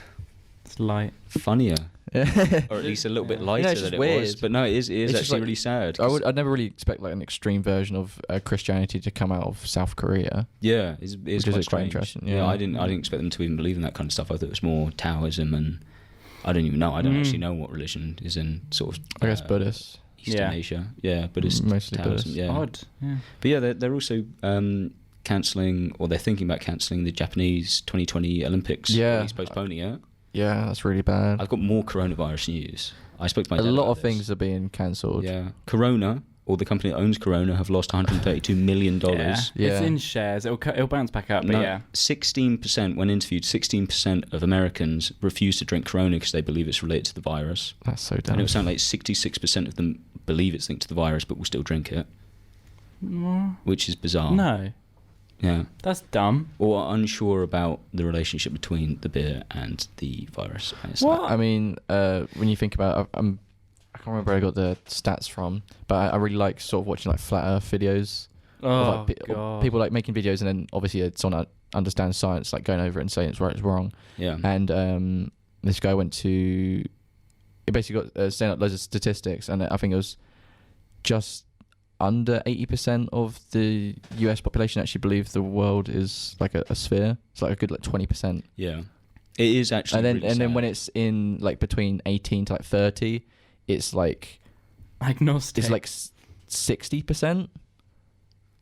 It's light. funnier, or at least a little bit Yeah. lighter it's than just it was. weird. But no, it is It's just actually like- really sad. 'cause- I'd never really expect like an extreme version of Christianity to come out of South Korea. Yeah, it's Which is quite quite strange. interesting, Yeah, yeah. I didn't expect them to even believe in that kind of stuff. I thought it was more Taoism, and I don't even know. I don't actually know what religion is in sort of. I guess Buddhist. Eastern Yeah. Asia, yeah, Buddhist, Mostly Taoism, Buddhist. yeah. Odd. Yeah. But yeah, they're also cancelling, or they're thinking about cancelling the Japanese 2020 Olympics. Yeah. Or at least postponing it. Yeah, that's really bad. I've got more coronavirus news. I spoke to my A dad lot about of this. things are being cancelled. Yeah, Corona, or the company that owns Corona, have lost $132 million. Yeah. Yeah. It's in shares. It'll bounce back up, but yeah. 16%, when interviewed, 16% of Americans refuse to drink Corona because they believe it's related to the virus. That's so And dumb. it would sound like 66% of them believe it's linked to the virus, but will still drink it, which is bizarre. No, Yeah. that's dumb. Or are unsure about the relationship between the beer and the virus. And it's What? like- I mean, when you think about, I can't remember where I got the stats from, but I really like sort of watching like flat Earth videos. Oh, of, like, God. people like making videos, and then obviously someone that understands science, like going over it and saying it's right, it's wrong. yeah. And this guy went to, it basically got saying up loads of statistics, and I think it was just under 80% of the US population actually believe the world is like a sphere. It's like a good like 20%. Yeah. It is actually And then really and then sad. when it's in like between 18 to like 30, it's like Agnostic. it's like 60%,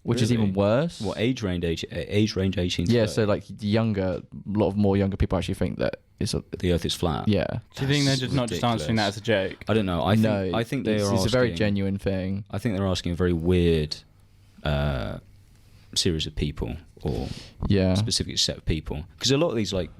which is Really? even worse. What age range 18 to Yeah, 30? so like a lot of more younger people actually think that it's the earth is flat. yeah. Do you think they're That's just not just answering that as a joke? I don't know. I think they are it's a very asking- genuine thing. I think they're asking a very weird series of people, or Yeah. specific set of people, because a lot of these like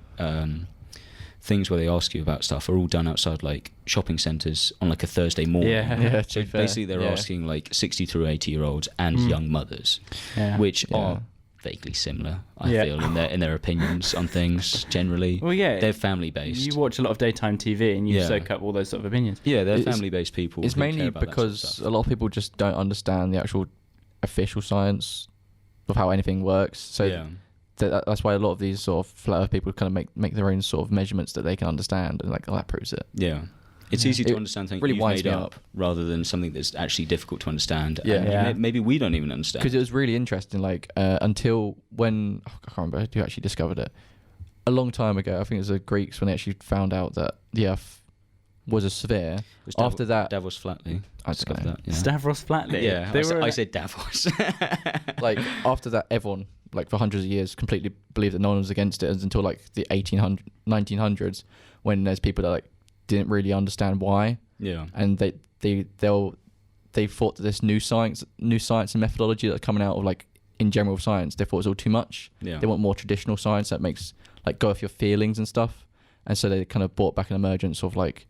things where they ask you about stuff are all done outside like shopping centres on like a Thursday morning. Yeah. Yeah, So to be fair. basically they're Yeah. asking like 60 through 80-year-olds and young mothers, Yeah. which Yeah. are vaguely similar, I Yeah. feel, in their opinions on things generally. Well, yeah. They're family based. You watch a lot of daytime TV and you Yeah. soak up all those sort of opinions. Yeah, they're It's- family based people. It's who care mainly about that sort of because stuff. a lot of people just don't understand the actual official science of how anything works. So yeah. that's why a lot of these sort of flat earth people kind of make their own sort of measurements that they can understand, and like, oh, that proves it. Yeah. It's Yeah. easy to It understand something really you've winds made me up, up. rather than something that's actually difficult to understand. Yeah. And Yeah. maybe we don't even understand. Because it was really interesting, like until when I can't remember who actually discovered it. A long time ago, I think it was the Greeks when they actually found out that the Earth was a sphere. It was After that, Davos Flatley. I don't discovered know. that. Yeah. Stavros Flatley. Yeah, They were I said Davos. like after that, everyone like for hundreds of years completely believed that no one was against it until like the 1900s, when there's people that like didn't really understand why, Yeah. and they thought that this new science and methodology that's coming out of like in general science, they thought it was all too much. Yeah. They want more traditional science that makes like go off your feelings and stuff. And so they kind of brought back an emergence of like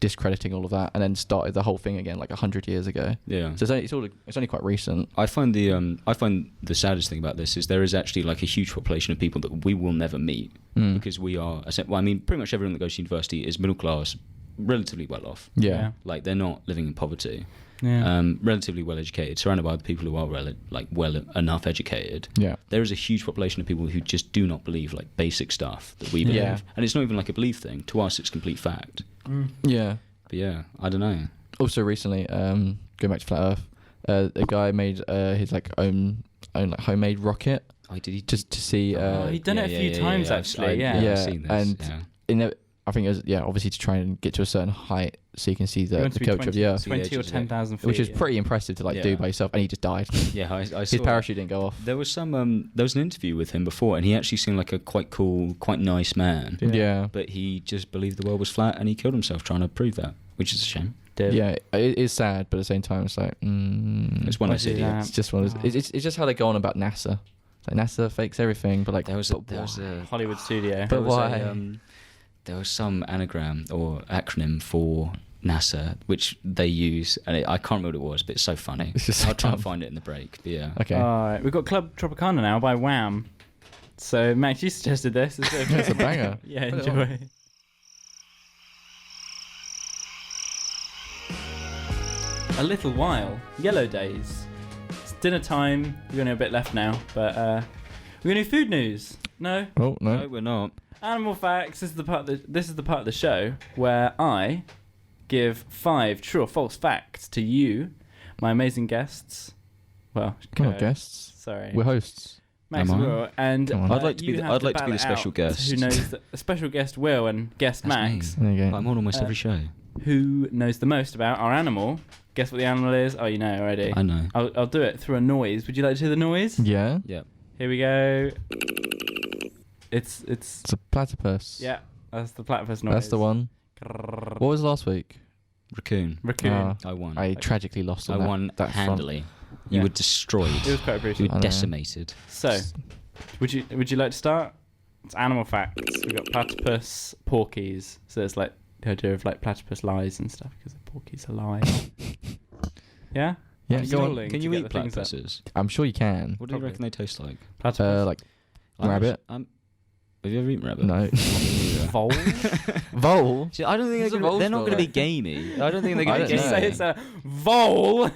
discrediting all of that, and then started the whole thing again like 100 years ago. Yeah. So it's only quite recent. I find the saddest thing about this is there is actually like a huge population of people that we will never meet because we are. Well, I mean, pretty much everyone that goes to university is middle class, relatively well off. Yeah. Like they're not living in poverty. Yeah. Relatively well educated, surrounded by the people who are well enough educated. Yeah. There is a huge population of people who just do not believe like basic stuff that we believe, Yeah. and it's not even like a belief thing. To us, it's complete fact. Yeah. But yeah, I don't know. Also recently, going back to flat Earth, a guy made his like own like homemade rocket Oh, did he just to see. he'd done it a few times actually. Yeah. Yeah, I've seen this. and yeah. in the, I think it was obviously to try and get to a certain height so you can see He the went to be curvature of the Earth, 20 or 10,000 feet. which is yeah. pretty impressive to like do Yeah. by yourself, and he just died. Yeah, I His saw parachute didn't go off. There was some. There was an interview with him before, and he actually seemed like a quite cool, quite nice man. Yeah. But he just believed the world was flat, and he killed himself trying to prove that, which is a shame. Yeah, it is sad, but at the same time, it's like It's one Why of those do that? idiots. it's just one of those, it's just how they go on about NASA. Like NASA fakes everything, but like There was but a Hollywood studio. But why? There was some anagram or acronym for NASA which they use, and I can't remember what it was, but it's so funny. It's just I'll so try and dumb. find it in the break. But yeah. Okay. Alright, we've got Club Tropicana now by Wham. So Max, you suggested this. Is it okay? It's a banger. Yeah, Put it on. enjoy. A little while. Yellow Days. It's dinner time. We've only a bit left now, but we're gonna do food news. No, Oh no. No, we're not. animal facts. This is the part of the show where I give 5 true or false facts to you, my amazing guests. Well, We're not guests. Sorry, We're hosts. Max Am and I? Will, and Come on. I'd like to be you the- have I'd like to be battle the special out guest. Who knows a special guest Will and guest That's Max? There you go. I'm on almost Uh, every show. Who knows the most about our animal? Guess what the animal is? Oh, you know already. I know. I'll do it through a noise. Would you like to hear the noise? Yeah. Yeah. Here we go. It's It's a platypus. yeah. That's the platypus noise. That's the one. Grrrr. What was last week? Raccoon. Raccoon. Ah. I won. I tragically lost I on that. won that front. handily. Yeah. You were destroyed. It was quite You appreciated. were I know. decimated. So, would you like to start? It's animal facts. We've got platypus, porkies. So it's like the idea of like platypus lies and stuff because the porkies are lies. Yeah. Yeah, I'm go on. stalling Can to you get eat the things up. platypuses? I'm sure you can. What do you Probably. reckon they taste like? Platypus. Like rabbit? Have you ever eaten rabbit? No. Vole. Vole. See, I don't think What's a they're vole not smell going to be like? gamey. I don't think they're I going don't to be know. Just say it's a vole.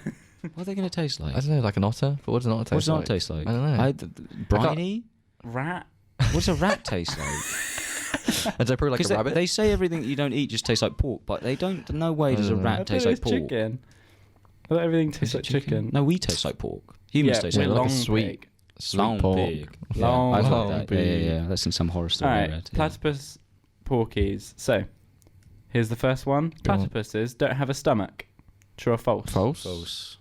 What are they going to taste like? I don't know, like an otter. But what does an otter taste What does like? that taste like? I don't know. Briny? Rat. What does a rat taste like? Is that probably like Because a rabbit? they say everything that you don't eat just tastes like pork, but they don't. No way does a I I rat thought taste it like was pork. chicken. I thought everything tastes Is it like chicken. No, we taste like pork. Humans Yeah, taste we're like like a long sweet- pig. Sweet long pork. pig. Long I've long heard that. Yeah, pig. yeah. That's in some horror story All I right, read. Yeah. platypus, porkies. So, here's the first one. Go on. Platypuses don't have a stomach. True or false? False. False.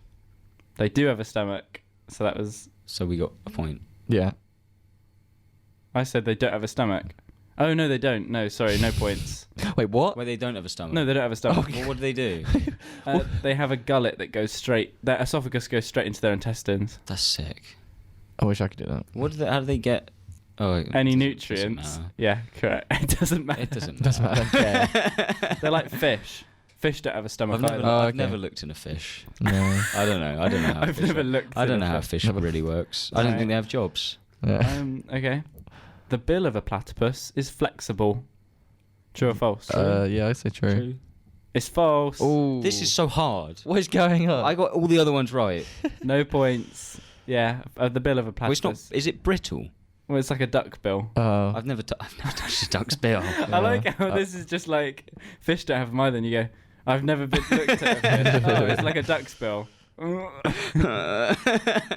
They do have a stomach. So that was. So we got a point. Yeah. I said they don't have a stomach. Oh no, they don't. No, sorry, no points. Wait, what? Where they don't have a stomach. No, they don't have a stomach. Well, what do they do? They have a gullet that goes straight. Their esophagus goes straight into their intestines. That's sick. I wish I could do that. What do they? How do they get? Oh, it Any doesn't- nutrients? doesn't matter. Yeah, correct. It doesn't matter. It doesn't Doesn't matter. matter. They're like fish. Fish don't have a stomach I've never, either. Oh, I've okay. never looked in a fish. No. I don't know. I don't know how I've fish never work. looked. I in don't a know how fish. fish Never- really works. I don't Right. think they have jobs. Yeah. Okay. The bill of a platypus is flexible. True or false? Yeah, I say true. It's false. Oh. This is so hard. What is going on? I got all the other ones right. No points. Yeah, the bill of a Well, it's platypus. not. Is it brittle? Well, it's like a duck bill. Oh. I've never touched a duck's bill. I like how this is just like fish don't have them either. And you go, I've never been looked at a fish. Oh, it's like a duck's bill.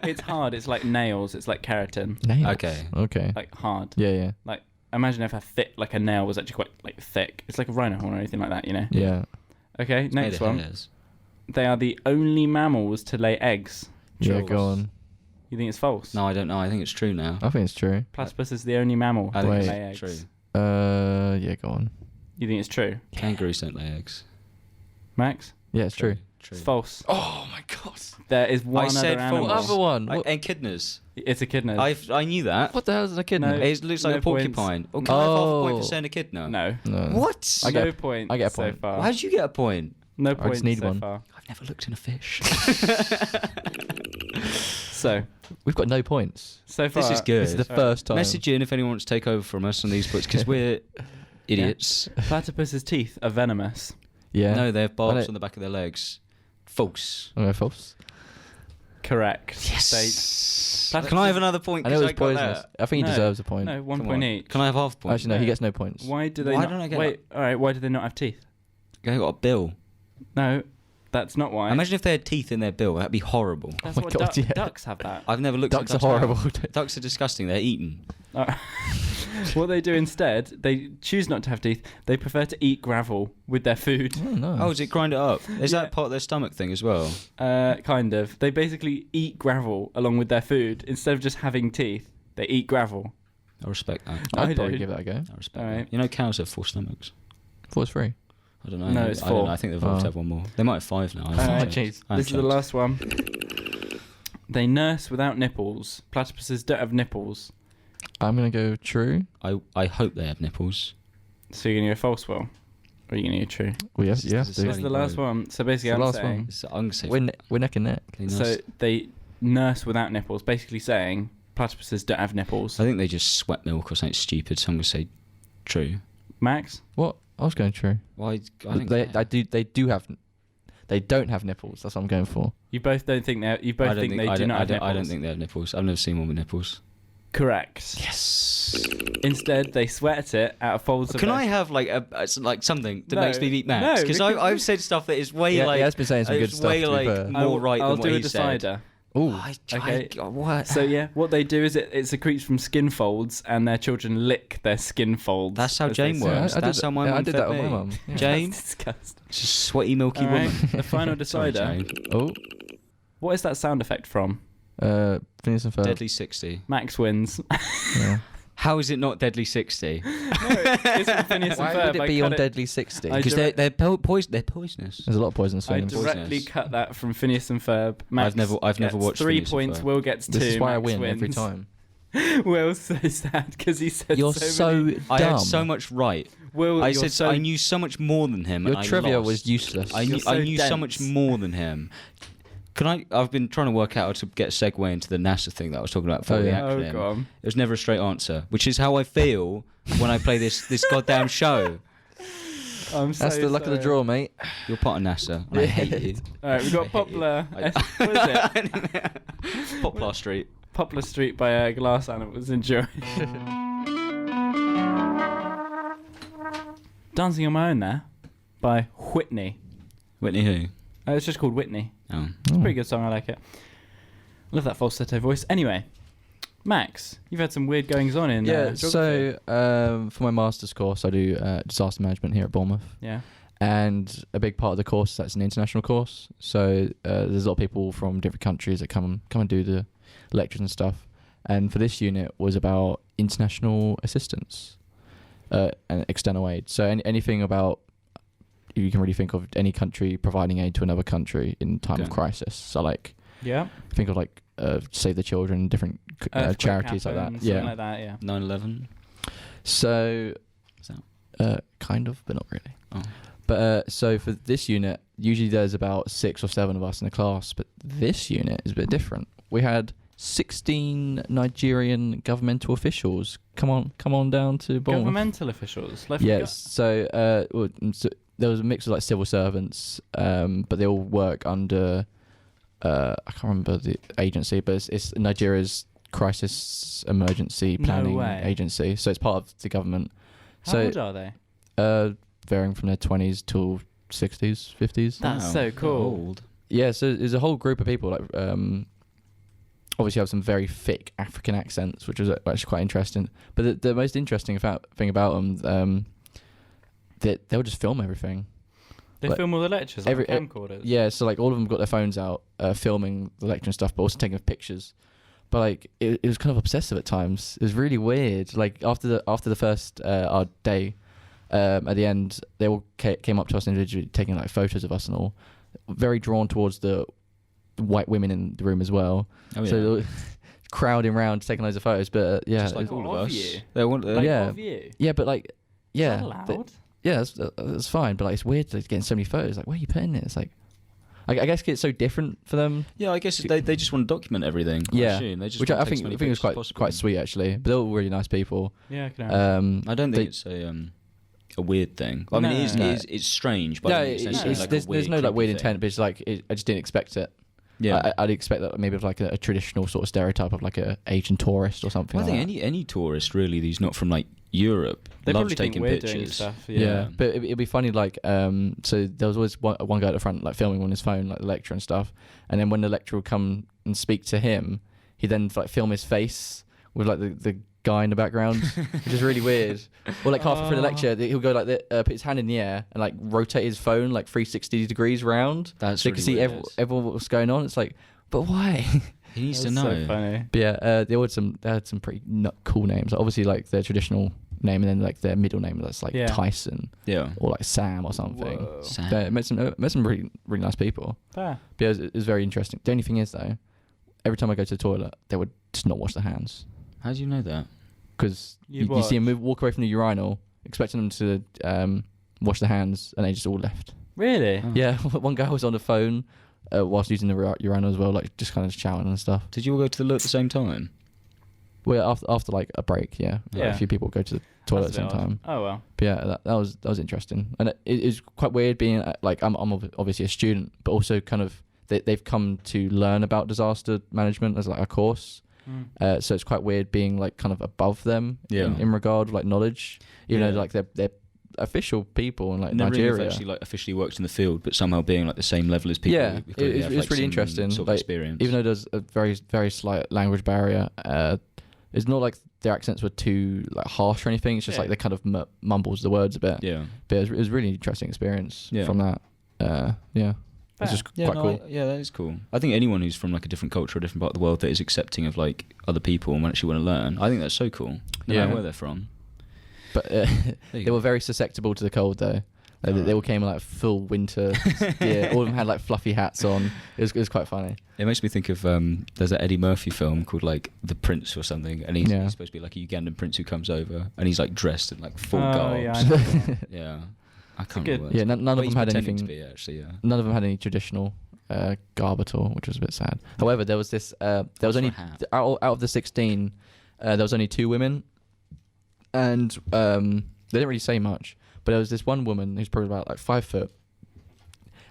It's hard. It's like nails. It's like keratin. Nails. Okay. Okay. Like hard. Yeah, yeah. Like imagine if a nail was actually quite like thick. It's like a rhino horn or anything like that, you know. Yeah. Okay, Made next of one. hairs. They are the only mammals to lay eggs. Yeah, True or go false? on. You think it's false? No, I don't know. I think it's true now. I think it's true. Platypus is the only mammal I to think Wait. lay it's eggs. true. Yeah, go on. You think it's true, Kangaroos don't lay eggs. Max? Yeah, it's true. True. It's false. Oh my god. There is one I said other false. animal. What other one? Like, What, echidnas. It's echidna. I knew that. what the hell is an echidna? No. It looks like No a porcupine. points. Or can I have half a point Oh. for saying echidna? No. No. What? I get- No points I get a so point. far. Why did you get a point? No just points need so one. far. I've never looked in a fish. So We've got no points. far. This is good. This is the first time. Message in if anyone wants to take over from us on these books because we're idiots. Platypus's teeth are venomous. Yeah. No, they have I barbs don't- on the back of their legs. False. I'm going false. Correct. They, Can I have another point? I know 'Cause it was got poisonous. that? I think he No. deserves a point. No, one Come point on. each. Can I have half a point? Actually, no, he gets no points. Why do they Why not? don't I get Wait, all right. Why do they not have teeth? They got a bill. No, that's not why. Imagine if they had teeth in their bill. That'd be horrible. That's Oh my what God, yeah. ducks have that. I've never looked Ducks at are a duck's horrible. mouth. Ducks are disgusting. They're eaten. What they do instead, they choose not to have teeth. They prefer to eat gravel with their food. Oh, no. Oh, does it grind it up? Is Yeah. that part of their stomach thing as well? Kind of. They basically eat gravel along with their food instead of just having teeth. They eat gravel. I respect that. I I'd probably do. give that a go. I respect Alright. that. You know, cows have 4 stomachs. 4 is 3. I don't know. No, it's I don't 4. know. I think they've evolved to Oh. have one more. They might have 5 now. I Alright. haven't Oh, checked. jeez. I This haven't is the checked. last one. They nurse without nipples. Platypuses don't have nipples. I'm going to go true. I hope they have nipples. So you're going to go false, Will? Or are you going to go true? We have, This is- yeah. this is dude. This is the last one. So basically, It's the I'm last saying. one. I'm going to say We're neck and neck. they So nurse- they nurse without nipples, basically saying platypuses don't have nipples. I think they just sweat milk or something stupid. Some would say true. Max? What? I was going true. Why? I think They do have. They don't have nipples. That's what I'm going for. You both don't think they. You both think they do not have nipples. I don't think they have nipples. I've never seen one with nipples. Correct. Yes. Instead, they sweat it out of folds of Can their- I have like like something that No, makes me beat Max? no, Because because- I've said stuff that is way Yeah, like he has been saying some good it's stuff. way To be like fair. more right I'll than do what a he said. decider. Ooh. Okay. What? So yeah, what they do is it secretes from skin folds, and their children lick their skin folds. That's how as they Jane say. works. I did That's that- how my yeah, mum I did fed that with me. my mum. Yeah. Jane, That's disgusting. she's a sweaty, milky All right, woman. the final Sorry, decider. Jane. Oh. What is that sound effect from? Phineas and Ferb. Deadly 60. Max wins. Yeah. How is it not Deadly 60? It's from Phineas and Why Ferb. would it I be cut on Deadly 60? I Because direct- they're poisonous. There's a lot of poisonous I films. directly Poisonous. cut that from Phineas and Ferb. Max I've never gets watched 3 Phineas and points. Ferb. Will gets 2. This is why I Max win wins. every time. Will's so sad because he said You're so so many. dumb. I had so much right. Will, I you're said so I knew so much more than him. Your and I trivia lost. was useless. I You're knew, so I knew so dense. much more than him. I've been trying to work out how to get a segue into the NASA thing that I was talking about before Oh, the yeah. Oh, acronym. go on. It was never a straight answer, which is how I feel when I play this goddamn show. I'm so That's the luck of the sorry. draw, mate. You're part of NASA, and I hate you. All right, we've I got hate Poplar. you. I- What is it? Poplar Street. Poplar Street by Glass Animals. Enjoy. Dancing on My Own there by Whitney. Whitney who? It's just called Whitney. Oh. It's a pretty good song. I like it. Love that falsetto voice. Anyway, Max, you've had some weird goings on in Yeah, geography. so for my master's course, I do disaster management here at Bournemouth. Yeah. And a big part of the course, that's an international course. So there's a lot of people from different countries that come and do the lectures and stuff. And for this unit was about international assistance and external aid. So anything about, you can really think of any country providing aid to another country in time of Okay. crisis. So like, Yeah. think of like Save the Children, different Earthquake charities like that. happened, Yeah. something like that. Yeah. 9/11. So, Is that? kind of, but not really. Oh. But so for this unit, usually there's about 6 or 7 of us in the class. But this unit is a bit different. We had 16 Nigerian governmental officials come on down to Bournemouth. Governmental officials. Like Yes. So, so there was a mix of like civil servants, but they all work under I can't remember the agency, but it's Nigeria's crisis emergency No planning way. agency. So it's part of the government. How so old are they? varying from their 20s till 60s, 50s. That's Wow, so they're cool. Old. Yeah, so there's a whole group of people like obviously have some very thick African accents, which was actually quite interesting. But the most interesting thing about them, they'll just film everything. They Like, film all the lectures on camcorders. Yeah, so like all of them got their phones out, filming the lecture and stuff, but also taking pictures. But like it was kind of obsessive at times. It was really weird. Like after the first our day, at the end they all came up to us individually, taking like photos of us and all. very drawn towards the white women in the room as well. Oh, yeah. So they were crowding around taking loads of photos. But yeah, Just like all of Of us. you? They want. Like, Yeah. of you? yeah, but like, yeah, Is that allowed? yeah, that's fine. But like, it's weird like, getting so many photos. Like, where are you putting it? It's like, I guess it's so different for them. Yeah, I guess they just want to document everything. Yeah. I assume. They just Which want I to take think as many I think was pictures as quite possible. sweet actually. But they're all really nice people. Yeah, I can imagine. I don't they- think it's a weird thing. I mean, No. it's strange, but No, I don't think it's necessarily like a there's weird, no like weird creepy intent, thing. but it's like I just didn't expect it. Yeah. I'd expect that maybe of like a traditional sort of stereotype of like a Asian tourist or something. Well, I like think any tourist really who's not from like Europe They loves probably think taking we're pictures. doing stuff. that. Yeah. But it'd be funny like so there was always one guy at the front like filming on his phone like the lecturer and stuff, and then when the lecturer would come and speak to him, he'd then like film his face with like the guy in the background, which is really weird. Or like halfway through the lecture, he'll go like put his hand in the air and like rotate his phone like 360 degrees round, That's so you really can see weird. everyone what's going on. It's like, but why? He needs to That's know. so funny. But yeah, they had some pretty cool names. Obviously, like their traditional name, and then like their middle name that's like Yeah. Tyson Yeah. or like Sam or something. Whoa. Sam. They met some really nice people. Fair. But yeah, it was very interesting. The only thing is though, every time I go to the toilet, they would just not wash their hands How do you know that? because You'd you see them watch. walk away from the urinal, expecting them to wash their hands, and they just all left. Really? Oh. Yeah, one guy was on the phone whilst using the urinal as well, like just kind of shouting and stuff. Did you all go to the loo at the same time? Well, after like a break, yeah, like, Yeah. a few people go to the toilet at That's the a same bit odd. time. Oh well. But yeah, that was interesting, and it is quite weird being like I'm obviously a student, but also kind of they've come to learn about disaster management as like a course. So it's quite weird being like kind of above them Yeah. in regard of like knowledge, even Yeah. though like they're official people in like Never really Nigeria. actually like officially worked in the field, but somehow being like the same level as people. Yeah, who clearly it's have, really like, some interesting. Sort of Like, experience. Even though there's a very slight language barrier, it's not like their accents were too like harsh or anything. It's just Yeah. like they kind of mumbles the words a bit. yeah. But it was a really interesting experience Yeah. from that. Yeah, it's just Yeah, quite no, cool. yeah, that is cool. I think anyone who's from like a different culture, a different part of the world, that is accepting of like other people and actually want to learn, I think that's so cool. No Yeah. matter where they're from. But There you they go. were very susceptible to the cold though. They all came in like full winter gear. All of them had like fluffy hats on. It was quite funny. It makes me think of there's an Eddie Murphy film called like The Prince or something, and he's supposed to be like a Ugandan prince who comes over, and he's like dressed in like full garbs. Yeah, I know that one. Yeah. I can't good- remember. Yeah, none But of he's them had pretending anything. to be, actually, yeah. None of them had any traditional garb at all, which was a bit sad. However, there was this. There was That's only for a hat. out of the 16, there was only 2 women, and they didn't really say much. But there was this one woman who's probably about like 5 foot,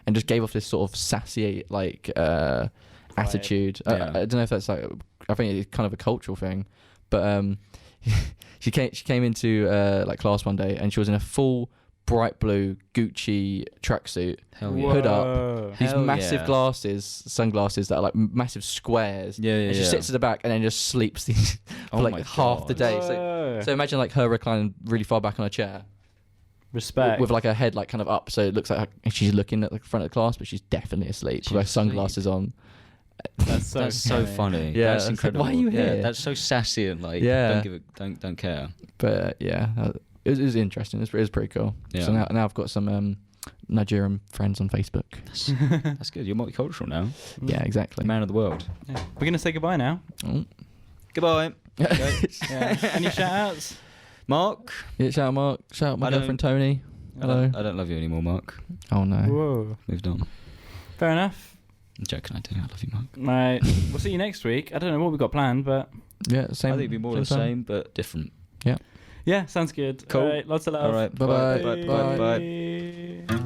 and just gave off this sort of sassy like attitude. Yeah. I don't know if that's like. I think it's kind of a cultural thing, but she came into like class one day, and she was in a full bright blue Gucci tracksuit, Hell yeah. hood up, Whoa. these Hell massive yeah. sunglasses that are like massive squares. Yeah, yeah, And she yeah. sits at the back and then just sleeps for Oh like my half the God. day. Whoa. So imagine like her reclining really far back on a chair Respect. with like her head like kind of up, so it looks like she's looking at the front of the class, but she's definitely asleep She's with her asleep. sunglasses on. That's so That's so funny. Yeah, That's it's like, incredible. why are you Yeah, here? that's so sassy and like Yeah. don't care. But it was interesting. It was pretty cool. Yeah. So now I've got some Nigerian friends on Facebook. That's good. You're multicultural now. Yeah, exactly. Man of the world. Yeah. We're gonna say goodbye now. Oh. Goodbye. Yeah. Any shout outs? Mark. Yeah, shout out Mark. Shout out my I don't- girlfriend Tony. Hello. I don't love you anymore, Mark. Oh no. Whoa. Moved on. Fair enough. I'm joking. I do. I love you, Mark. Right. We'll see you next week. I don't know what we've got planned, but Yeah, same. I think it'd be more of the time. same, but different. yeah, sounds good. Cool. All right. Lots of love. All right. Bye-bye. Bye. Bye. Bye. Bye. Bye.